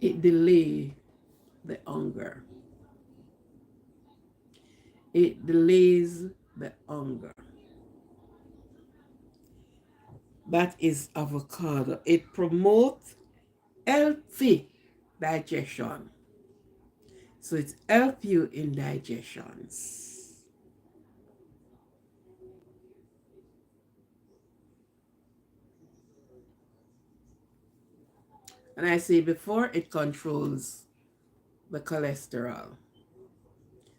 It delays the hunger. It delays the hunger. That is avocado. It promotes healthy digestion. So it helps you in digestions. And I say before, it controls the cholesterol.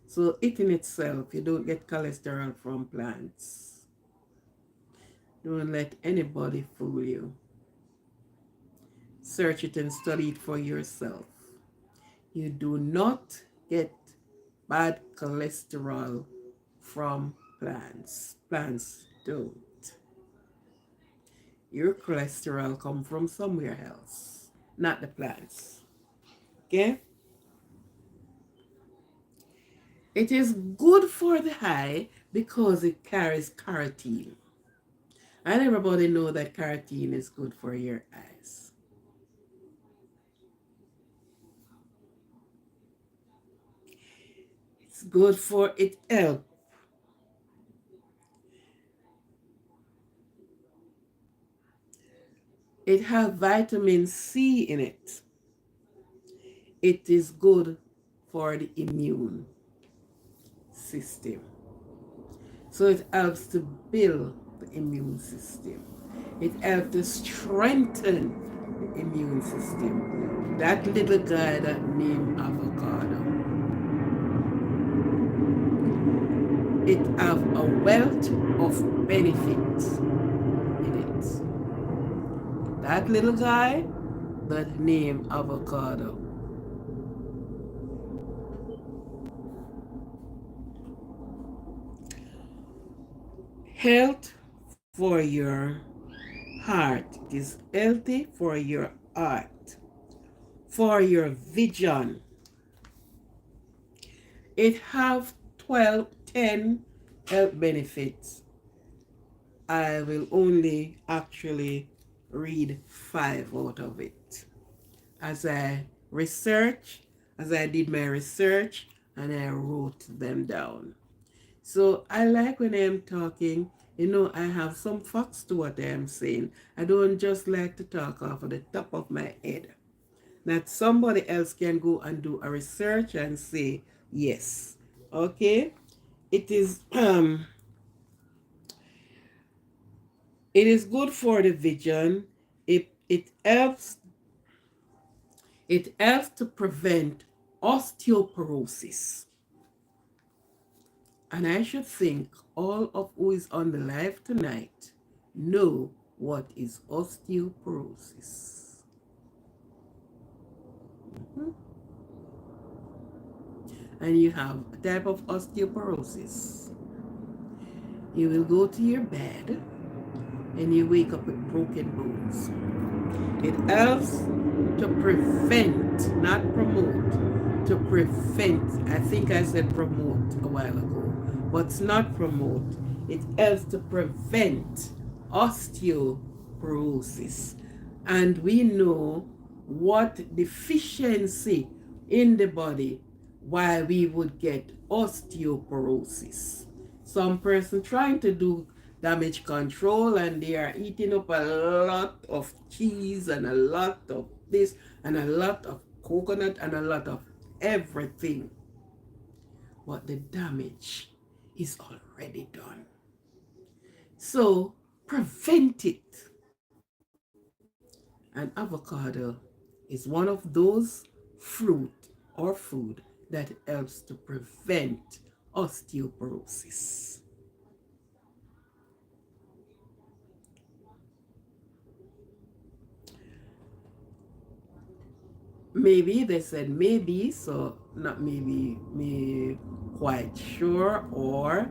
So it in itself, you don't get cholesterol from plants. Don't let anybody fool you. Search it and study it for yourself. You do not get bad cholesterol from plants. Plants don't. Your cholesterol come from somewhere else, not the plants. Okay? It is good for the eye because it carries carotene. And everybody know that carotene is good for your eyes. It's good for it help. It has vitamin C in it. It is good for the immune system. So it helps to build the immune system. It helps to strengthen the immune system. That little guy that named avocado. It have a wealth of benefits in it. That little guy that named avocado. Health for your heart. It is healthy for your heart, for your vision. It have 10 health benefits. I will only actually read 5 out of it. As I did my research, and I wrote them down. So I like when I'm talking, I have some facts to what I am saying. I don't just like to talk off of the top of my head. That somebody else can go and do a research and say, yes. Okay? It is good for the vision. It helps to prevent osteoporosis. And I should think all of who is on the live tonight know what is osteoporosis. And you have a type of osteoporosis. You will go to your bed and you wake up with broken bones. It helps to prevent, not promote, to prevent. I think I said promote a while ago, but it's not promote. It helps to prevent osteoporosis. And we know what deficiency in the body why we would get osteoporosis. Some person trying to do damage control and they are eating up a lot of cheese and a lot of this and a lot of coconut and a lot of everything. But the damage is already done. So prevent it. And avocado is one of those fruit or food that helps to prevent osteoporosis. Maybe, they said maybe, so not maybe, me quite sure, or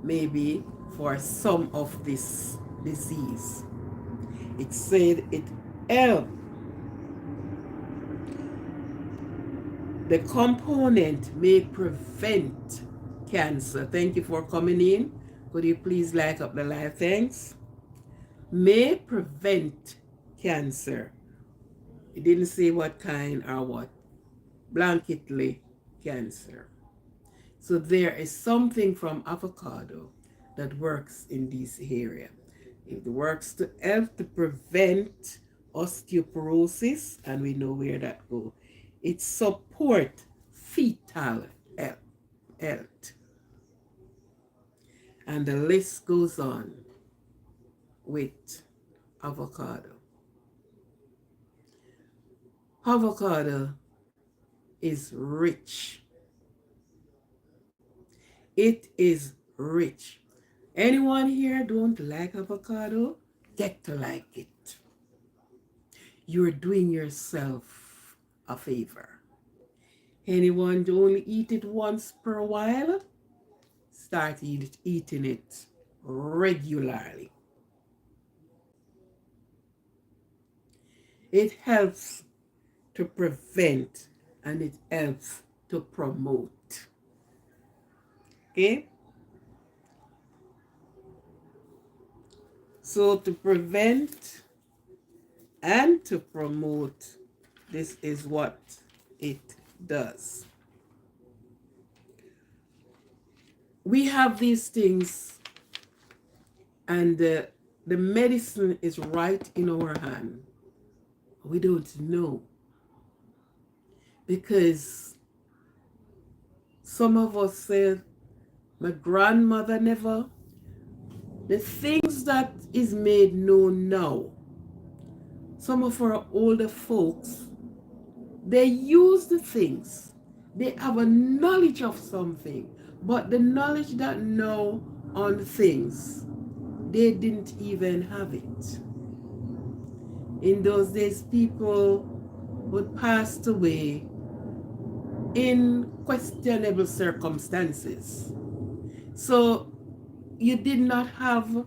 maybe for some of this disease. It said it helped. The component may prevent cancer. Thank you for coming in. Could you please like up the live? Thanks. May prevent cancer. It didn't say what kind or what. Blanketly cancer. So there is something from avocado that works in this area. It works to help to prevent osteoporosis, and we know where that goes. It supports fetal health. And the list goes on with avocado. Avocado is rich. It is rich. Anyone here don't like avocado? Get to like it. You're doing yourself a favor. Anyone who only eat it once per while? Start eating it regularly. It helps to prevent and it helps to promote. Okay? So to prevent and to promote, this is what it does. We have these things, and the medicine is right in our hand. We don't know, because some of us said, my grandmother never. The things that is made known now, some of our older folks, they use the things. They have a knowledge of something, but the knowledge that know on things, they didn't even have it. In those days, people would pass away in questionable circumstances. So you did not have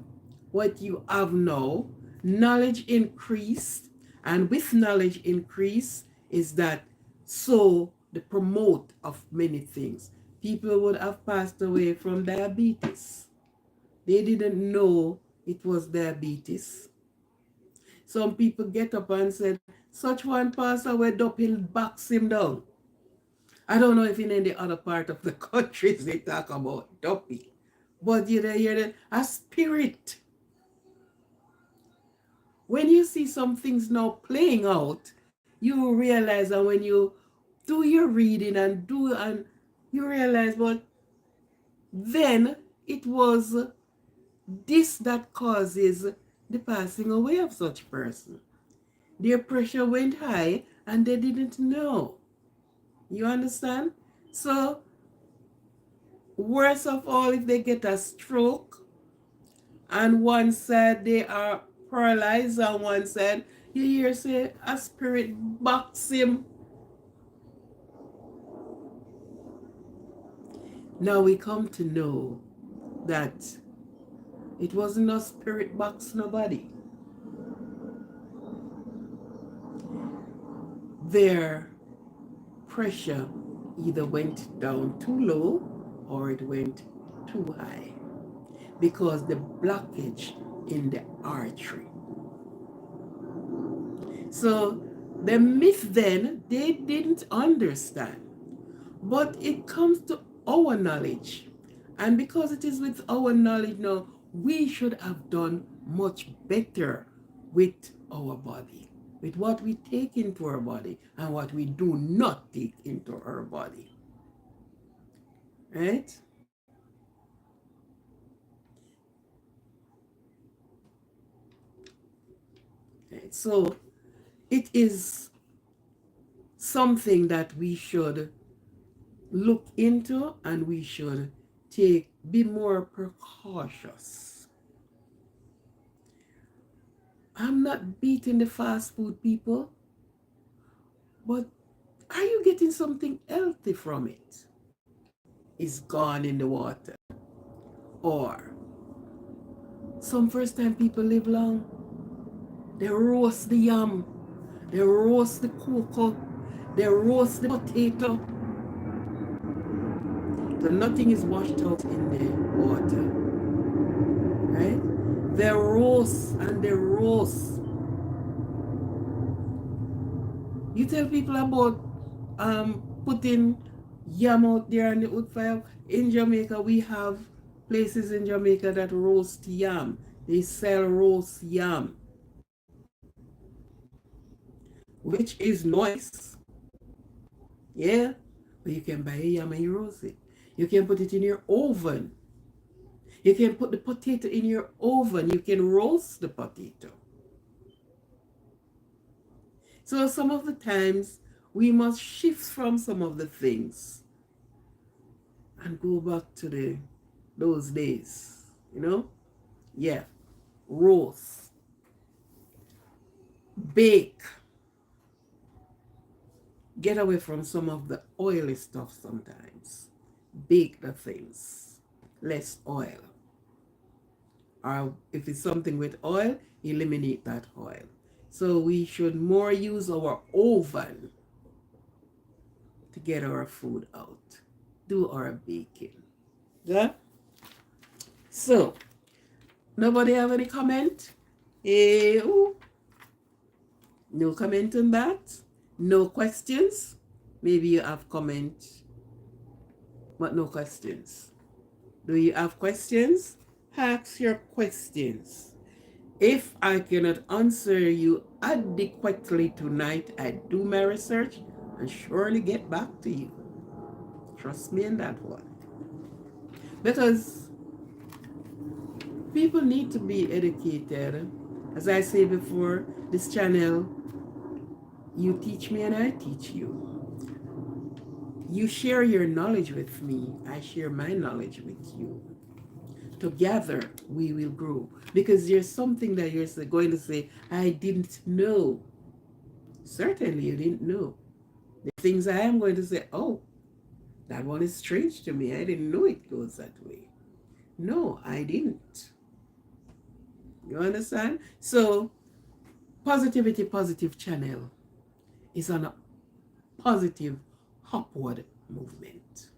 what you have now. Knowledge increased, and with knowledge increase is that so the promote of many things. People would have passed away from diabetes. They didn't know it was diabetes. Some people get up and said, such one passed away, he'll box him down. I don't know if in any other part of the countries they talk about dopey. But you hear a spirit. When you see some things now playing out, you realize that when you do your reading and you realize, but then it was this that causes the passing away of such person. Their pressure went high and they didn't know. You understand? So, worst of all, if they get a stroke and one said they are paralyzed and one said, you hear say a spirit box him. Now we come to know that it wasn't a spirit box nobody. Their pressure either went down too low or it went too high because the blockage in the artery. So the myth then, they didn't understand. But it comes to our knowledge. And because it is with our knowledge now, we should have done much better with our body, with what we take into our body and what we do not take into our body. Right? Right. So it is something that we should look into and we should be more precautious. I'm not beating the fast food people, but are you getting something healthy from it? It's gone in the water. Or Some first time people live long. They roast the yam. They roast the cocoa. They roast the potato. So nothing is washed out in the water. Right? They roast and they roast. You tell people about putting yam out there on the wood fire. In Jamaica, we have places in Jamaica that roast yam. They sell roast yam, which is nice. Yeah, but you can buy a yam and you roast it. You can put it in your oven. You can put the potato in your oven. You can roast the potato. So some of the times we must shift from some of the things and go back to those days, you know? Yeah, roast, bake, get away from some of the oily stuff sometimes. Bake the things, less oil. Or if it's something with oil, eliminate that oil. So we should more use our oven to get our food out, do our baking. Yeah? So, nobody have any comment? Ooh. No comment on that? No questions? Maybe you have comment, but no questions. Do you have questions? Ask your questions. If I cannot answer you adequately tonight, I do my research and surely get back to you. Trust me in that one. Because people need to be educated. As I said before, this channel, you teach me and I teach you. You share your knowledge with me, I share my knowledge with you. Together, we will grow. Because there's something that you're going to say, I didn't know. Certainly you didn't know. The things I am going to say, oh, that one is strange to me. I didn't know it goes that way. No, I didn't. You understand? So, Positivity Positive channel is on a positive upward movement.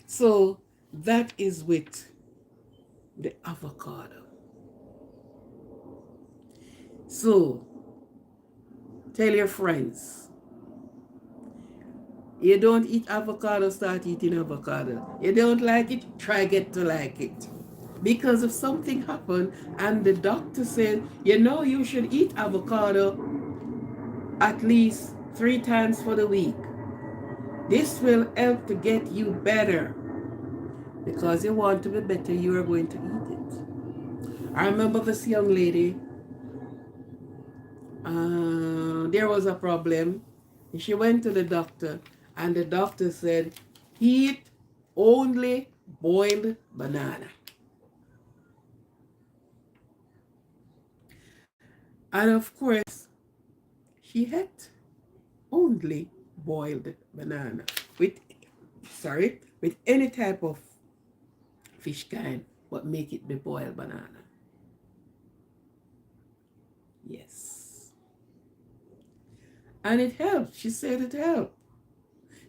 So, that is with the avocado. So, tell your friends. You don't eat avocado, start eating avocado. You don't like it, try get to like it. Because if something happened and the doctor said, you know, you should eat avocado at least 3 times for the week. This will help to get you better. Because you want to be better, you are going to eat it. I remember this young lady, there was a problem. She went to the doctor and the doctor said, eat only boiled banana. And of course, she ate only boiled banana with any type of fish kind, but make it be boiled banana. Yes. And it helped. She said it helped.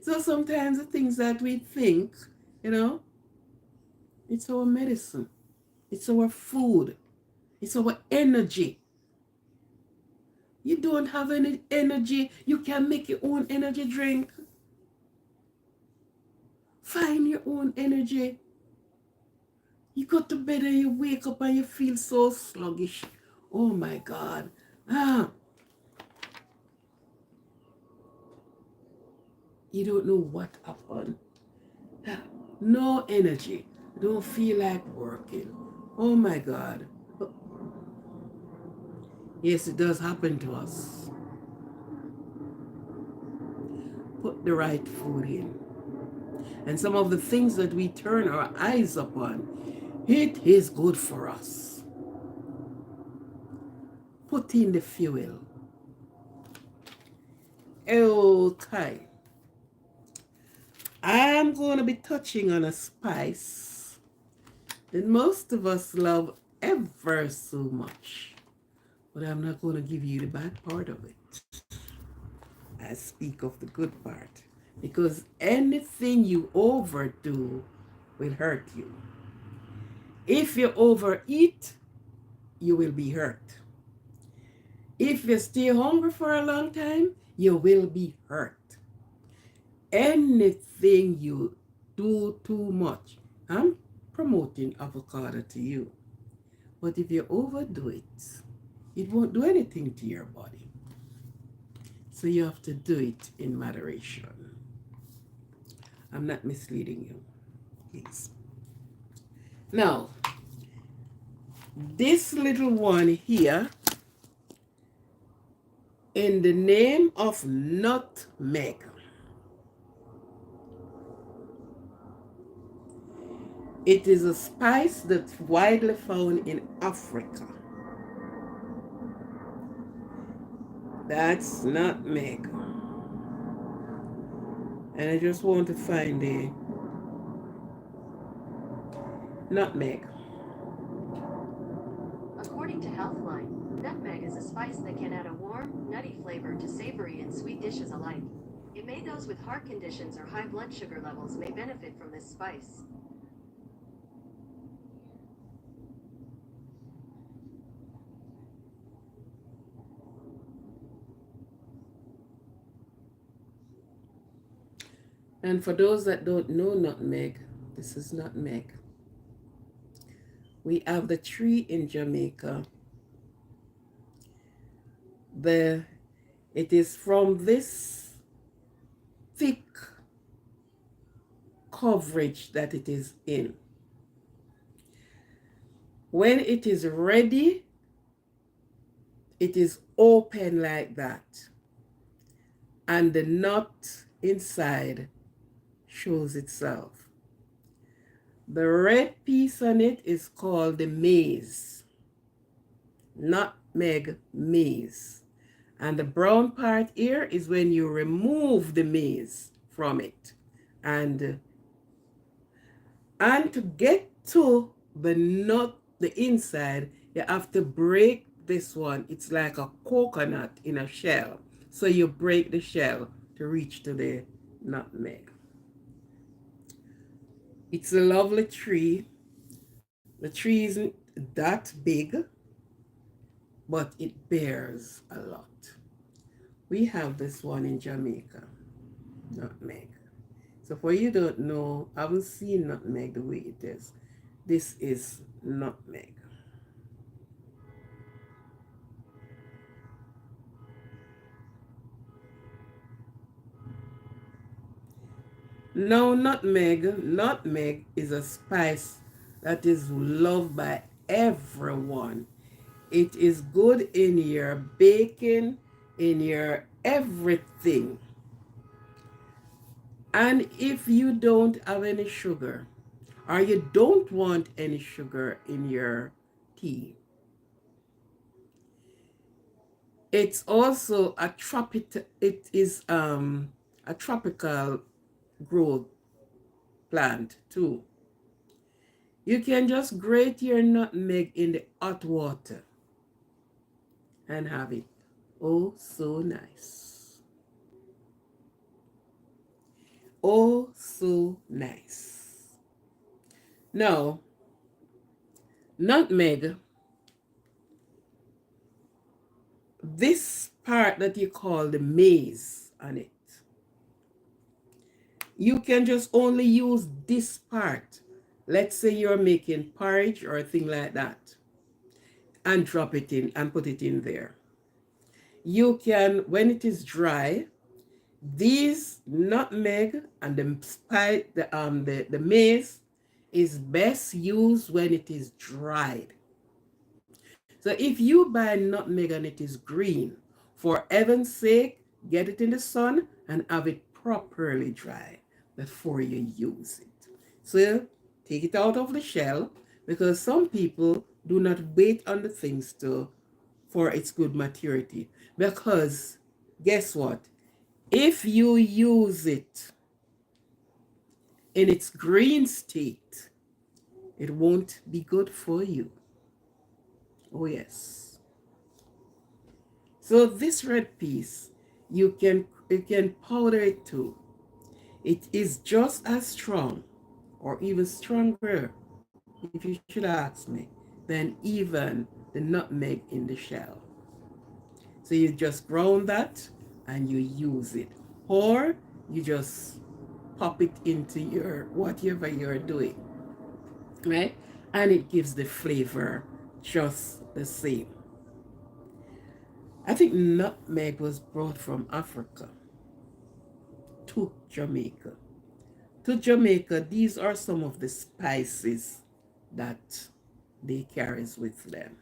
So sometimes the things that we think, you know, it's our medicine. It's our food. It's our energy. You don't have any energy, you can make your own energy drink. Find your own energy. You go to bed and you wake up and you feel so sluggish. Oh my God. You don't know what happened. No energy. Don't feel like working. Oh my God. Yes, it does happen to us. Put the right food in. And some of the things that we turn our eyes upon, it is good for us. Put in the fuel. Okay. I'm going to be touching on a spice that most of us love ever so much. But I'm not going to give you the bad part of it. I speak of the good part. Because anything you overdo will hurt you. If you overeat, you will be hurt. If you stay hungry for a long time, you will be hurt. Anything you do too much, I'm promoting avocado to you. But if you overdo it, it won't do anything to your body. So you have to do it in moderation. I'm not misleading you, please. Now, this little one here, in the name of nutmeg, it is a spice that's widely found in Africa. That's nutmeg. And I just want to find the nutmeg. According to Healthline, nutmeg is a spice that can add a warm, nutty flavor to savory and sweet dishes alike. It may those with heart conditions or high blood sugar levels may benefit from this spice. And for those that don't know nutmeg, this is nutmeg. We have the tree in Jamaica. It is from this thick coverage that it is in. When it is ready, it is open like that. And the nut inside shows itself. The red piece on it is called the maize. Nutmeg maize. And the brown part here is when you remove the maize from it. And to get to the nut, the inside, you have to break this one. It's like a coconut in a shell. So you break the shell to reach to the nutmeg. It's a lovely tree. The tree isn't that big, but it bears a lot. We have this one in Jamaica, nutmeg. So for you don't know, I haven't seen nutmeg the way it is. This is nutmeg. Now nutmeg is a spice that is loved by everyone. It is good in your baking, in your everything. And if you don't have any sugar, or you don't want any sugar in your tea, it's also a tropical growth plant too. You can just grate your nutmeg in the hot water and have it. Oh, so nice. Oh, so nice. Now, nutmeg, this part that you call the maize on it, you can just only use this part. Let's say you're making porridge or a thing like that, and drop it in and put it in there. You can, when it is dry, these nutmeg and the maize is best used when it is dried. So if you buy nutmeg and it is green, for heaven's sake, get it in the sun and have it properly dry before you use it. So take it out of the shell, because some people do not wait on the things for its good maturity. Because guess what? If you use it in its green state, it won't be good for you. Oh yes. So this red piece, you can powder it too. It is just as strong or even stronger, if you should ask me, than even the nutmeg in the shell. So you just ground that and you use it. Or you just pop it into your whatever you're doing, right? And it gives the flavor just the same. I think nutmeg was brought from Africa to Jamaica. To Jamaica, these are some of the spices that they carries with them.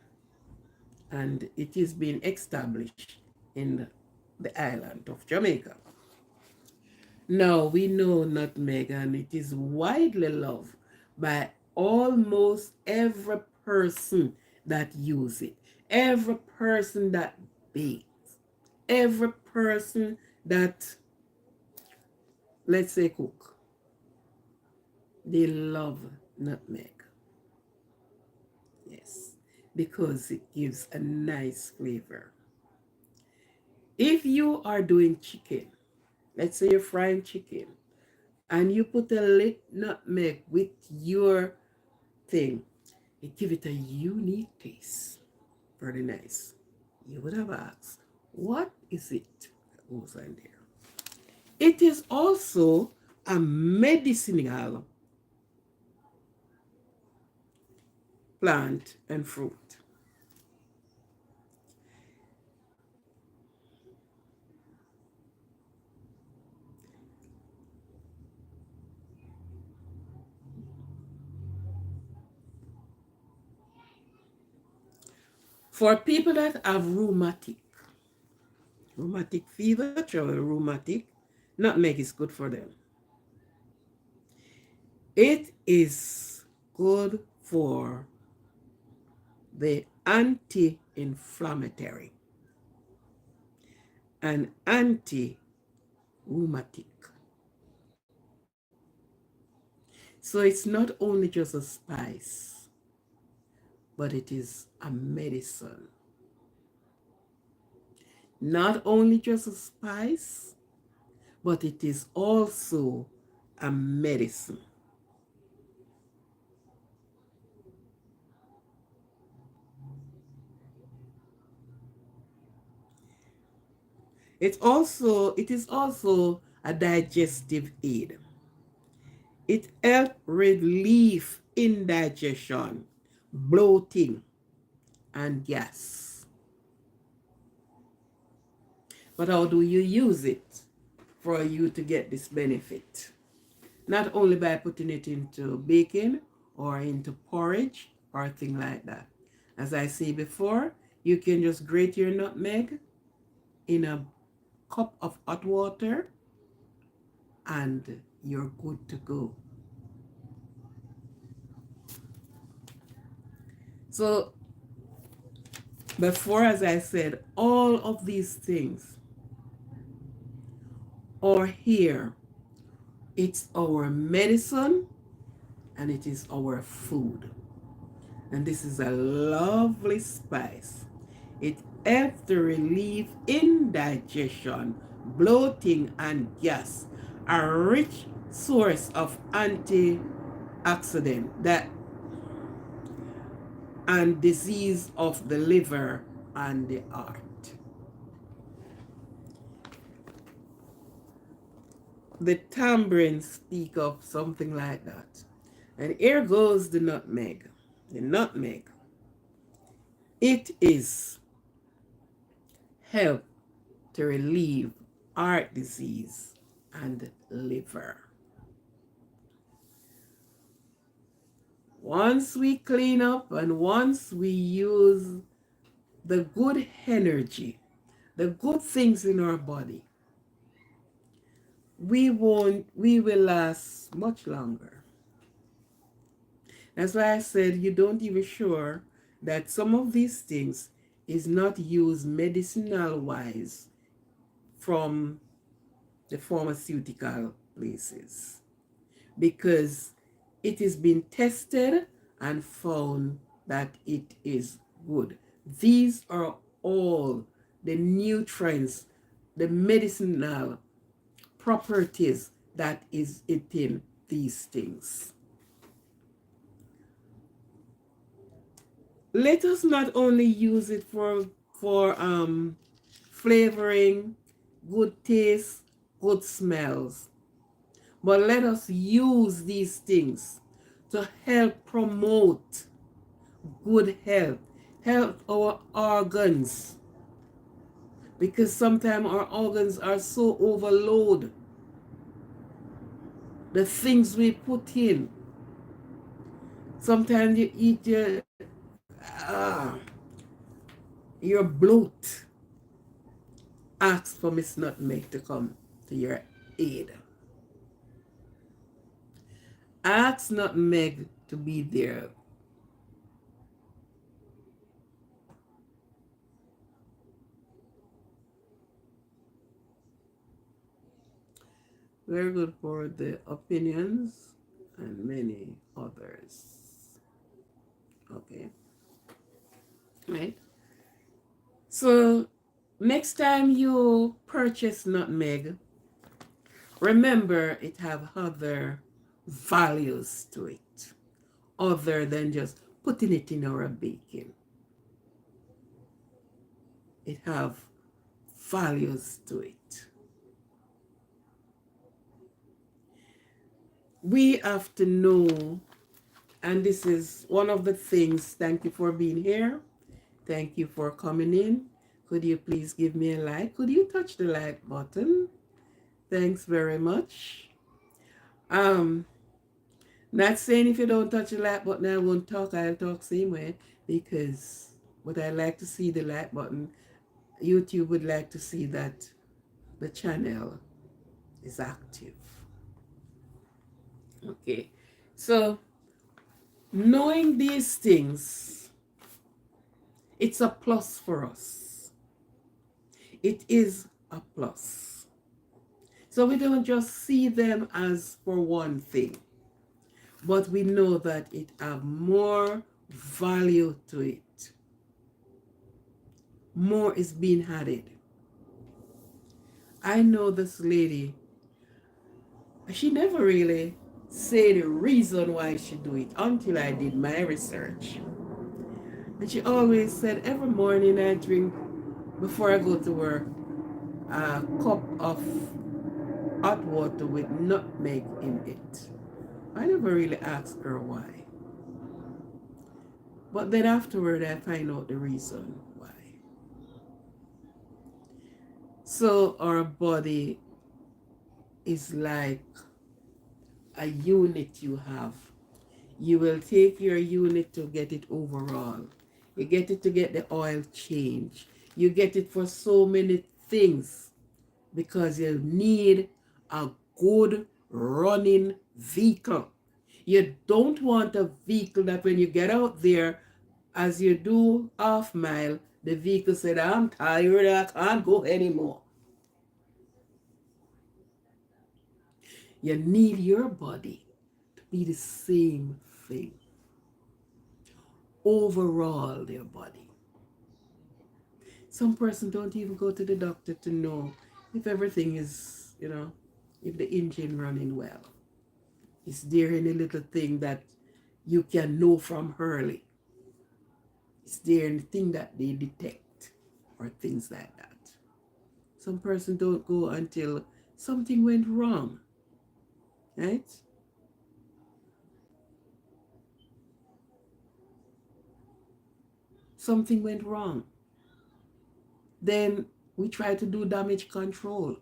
And it is being established in the island of Jamaica. Now we know nutmeg and it is widely loved by almost every person that use it, every person that bakes, every person that, let's say, cook. They love nutmeg. Yes, because it gives a nice flavor. If you are doing chicken, let's say you're frying chicken, and you put a little nutmeg with your thing, it give it a unique taste. Very nice. You would have asked, what is it that goes on there? It is also a medicinal plant and fruit. For people that have rheumatic fever, trouble rheumatic, nutmeg is good for them. It is good for the anti-inflammatory and anti-rheumatic. So it's not only just a spice, but it is a medicine. Not only just a spice, but it is also a medicine. It is also a digestive aid. It helps relieve indigestion, bloating, and gas. But how do you use it for you to get this benefit? Not only by putting it into baking or into porridge or a thing like that. As I said before, you can just grate your nutmeg in a cup of hot water and you're good to go. So before, as I said, all of these things are here. It's our medicine and it is our food. And this is a lovely spice. It helps to relieve indigestion, bloating, and gas. A rich source of antioxidant that and disease of the liver and the heart. The tambourine speak of something like that. And here goes the nutmeg. The nutmeg. It is help to relieve heart disease and liver. Once we clean up and once we use the good energy, the good things in our body, we will last much longer. That's why I said you don't even sure that some of these things is not used medicinal wise from the pharmaceutical places. because it is being tested and found that it is good. These are all the nutrients, the medicinal properties that is in these things. Let us not only use it for flavoring, good taste, good smells, but let us use these things to help promote good health, help our organs, because sometimes our organs are so overloaded. The things we put in. Sometimes you eat your bloat. Ask for Miss Nutmeg to come to your aid. Ask Nutmeg to be there. Very good for the opinions and many others. Okay. Right. So next time you purchase Nutmeg, remember it have other values to it other than just putting it in our baking. It have values to it. We have to know, and this is one of the things. Thank you for being here. Thank you for coming in. Could you please give me a like? Could you touch the like button? Thanks very much. Not saying if you don't touch the like button, I won't talk. I'll talk same way, because what I like to see the like button, YouTube would like to see that the channel is active. Okay, so knowing these things, it's a plus for us. It is a plus. So we don't just see them as for one thing, but we know that it have more value to it. More is being added. I know this lady, she never really say the reason why she do it until I did my research. And she always said every morning I drink, before I go to work, a cup of hot water with nutmeg in it. I never really asked her why. But then afterward I find out the reason why. So our body is like a unit you have. You will take your unit to get it overall. You get it to get the oil change. You get it for so many things because you need a good running vehicle. You don't want a vehicle that when you get out there, as you do half mile, the vehicle said, I'm tired, I can't go anymore. You need your body to be the same thing. Overall, their body. Some person don't even go to the doctor to know if everything is, if the engine running well. Is there any little thing that you can know from early? Is there anything that they detect or things like that? Some person don't go until something went wrong, right? Something went wrong. Then we try to do damage control.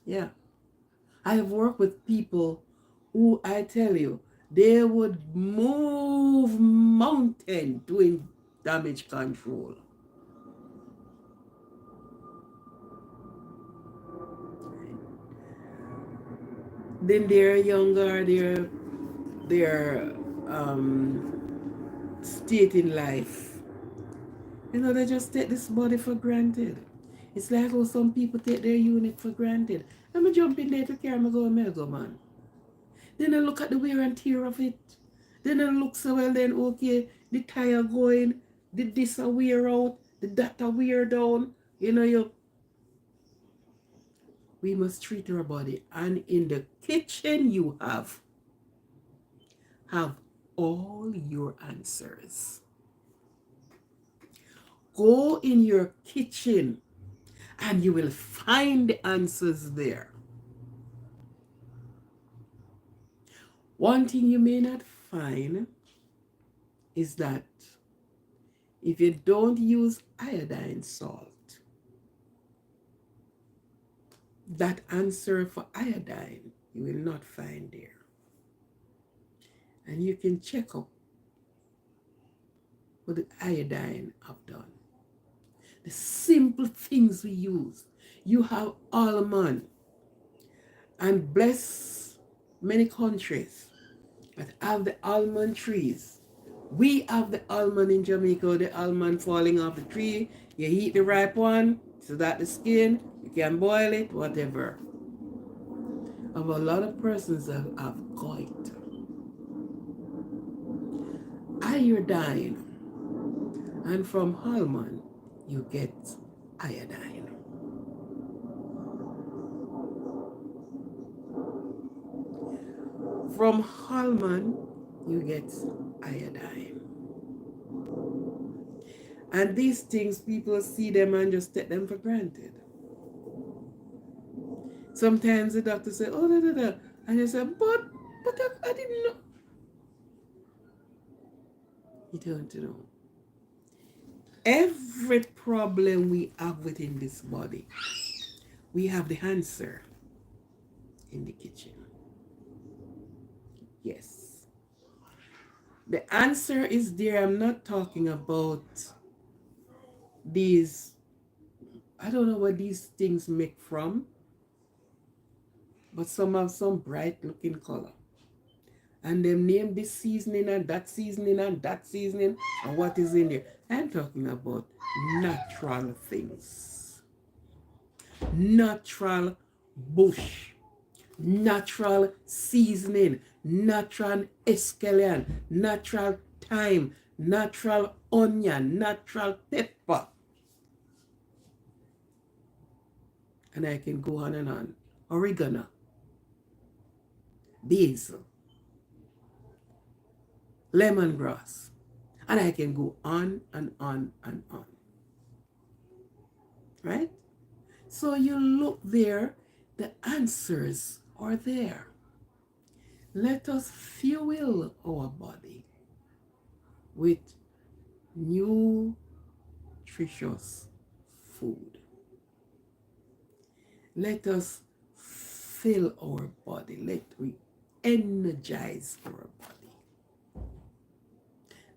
Yeah. I have worked with people who, I tell you, they would move mountain doing damage control. Then they're younger, they're state in life. They just take this body for granted. It's like how some people take their unit for granted. I'm going to jump in there to carry me go, man. Then I look at the wear and tear of it. Then I look so well then, okay, the tire going, the this a wear out, the that a wear down. You know, we must treat our body. And in the kitchen you have all your answers. Go in your kitchen and you will find the answers there. One thing you may not find is that if you don't use iodine salt, that answer for iodine you will not find there. And you can check up what the iodine have done. The simple things we use. You have almond, and bless many countries that have the almond trees. We have the almond in Jamaica, the almond falling off the tree. You eat the ripe one, so that the skin, you can boil it, whatever. Of a lot of persons that have gout, iodine, and from almond you get iodine. From almond you get iodine. And these things, people see them and just take them for granted. Sometimes the doctor say, oh, da, da, da. And you say, but I didn't know. You don't know. Every problem we have within this body, we have the answer in the kitchen. Yes. The answer is there. I'm not talking about these, I don't know what these things make from, but some have some bright looking color. And them name this seasoning and that seasoning and that seasoning and what is in there. I'm talking about natural things. Natural bush. Natural seasoning. Natural escallion. Natural thyme. Natural onion. Natural pepper. And I can go on and on. Oregano. Basil. Lemongrass. And I can go on and on and on. Right? So you look there, the answers are there. Let us fuel our body with nutritious food. Let us fill our body. Let we energize our body.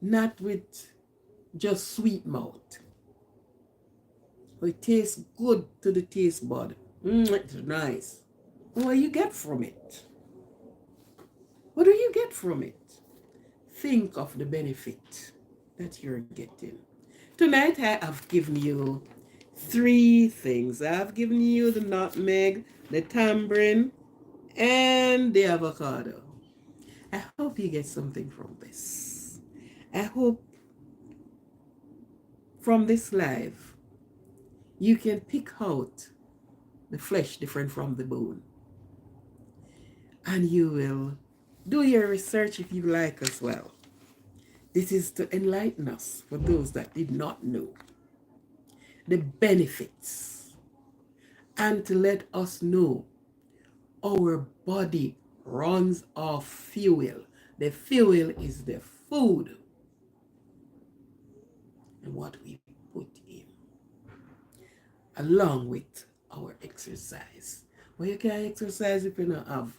Not with just sweet mouth. It tastes good to the taste bud. It's nice. What do you get from it? What do you get from it? Think of the benefit that you're getting. Tonight I have given you 3 things. I have given you the nutmeg, the tamarind, and the avocado. I hope you get something from this. I hope from this live you can pick out the flesh different from the bone. And you will do your research if you like as well. This is to enlighten us for those that did not know the benefits and to let us know our body runs off fuel. The fuel is the food and what we put in, along with our exercise. Well, you can't exercise if you don't have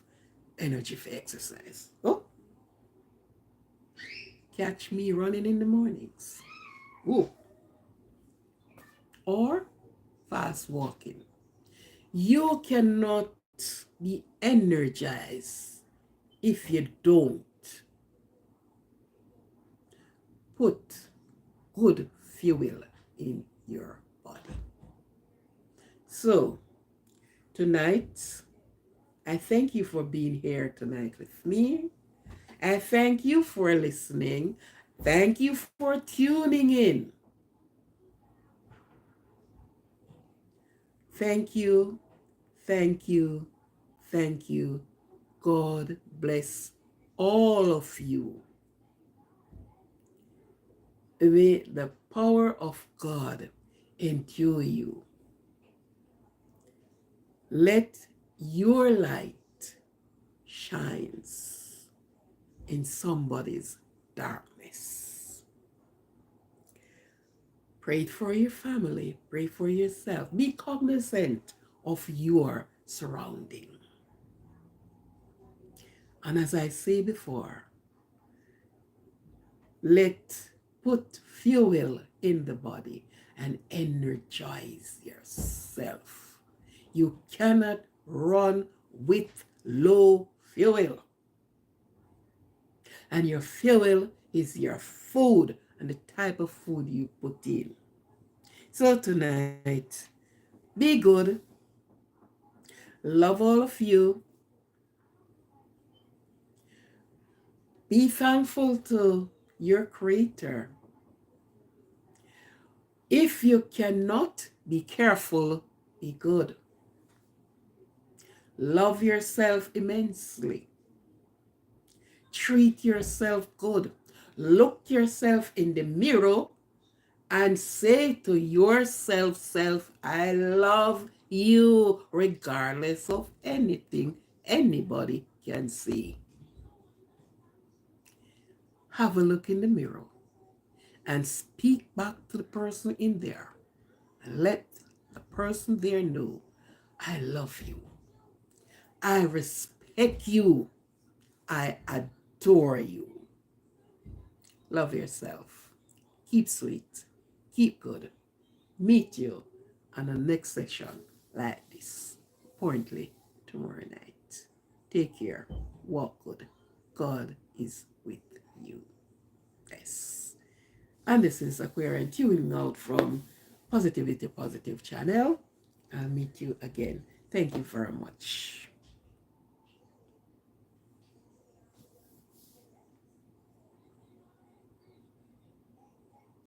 energy for exercise. Oh, catch me running in the mornings. Oh, or fast walking. You cannot be energized if you don't put good fuel in your body. So tonight I thank you for being here tonight with me. I thank you for listening. Thank you for tuning in. Thank you, thank you, thank you. God bless all of you. May the power of God endure you. Let your light shines in somebody's darkness. Pray for your family. Pray for yourself. Be cognizant of your surrounding. And as I say before, put fuel in the body and energize yourself. You cannot run with low fuel. And your fuel is your food and the type of food you put in. So tonight, be good. Love all of you. Be thankful to your Creator. If you cannot, be careful, be good. Love yourself immensely. Treat yourself good. Look yourself in the mirror and say to yourself, I love you, regardless of anything anybody can see. Have a look in the mirror and speak back to the person in there and let the person there know, I love you. I respect you. I adore you. Love yourself. Keep sweet. Keep good. Meet you on the next session like this, apparently tomorrow night. Take care. Walk good. God is with you. Yes. And this is Aquarian tuning out from Positivity Positive channel. I'll meet you again. Thank you very much.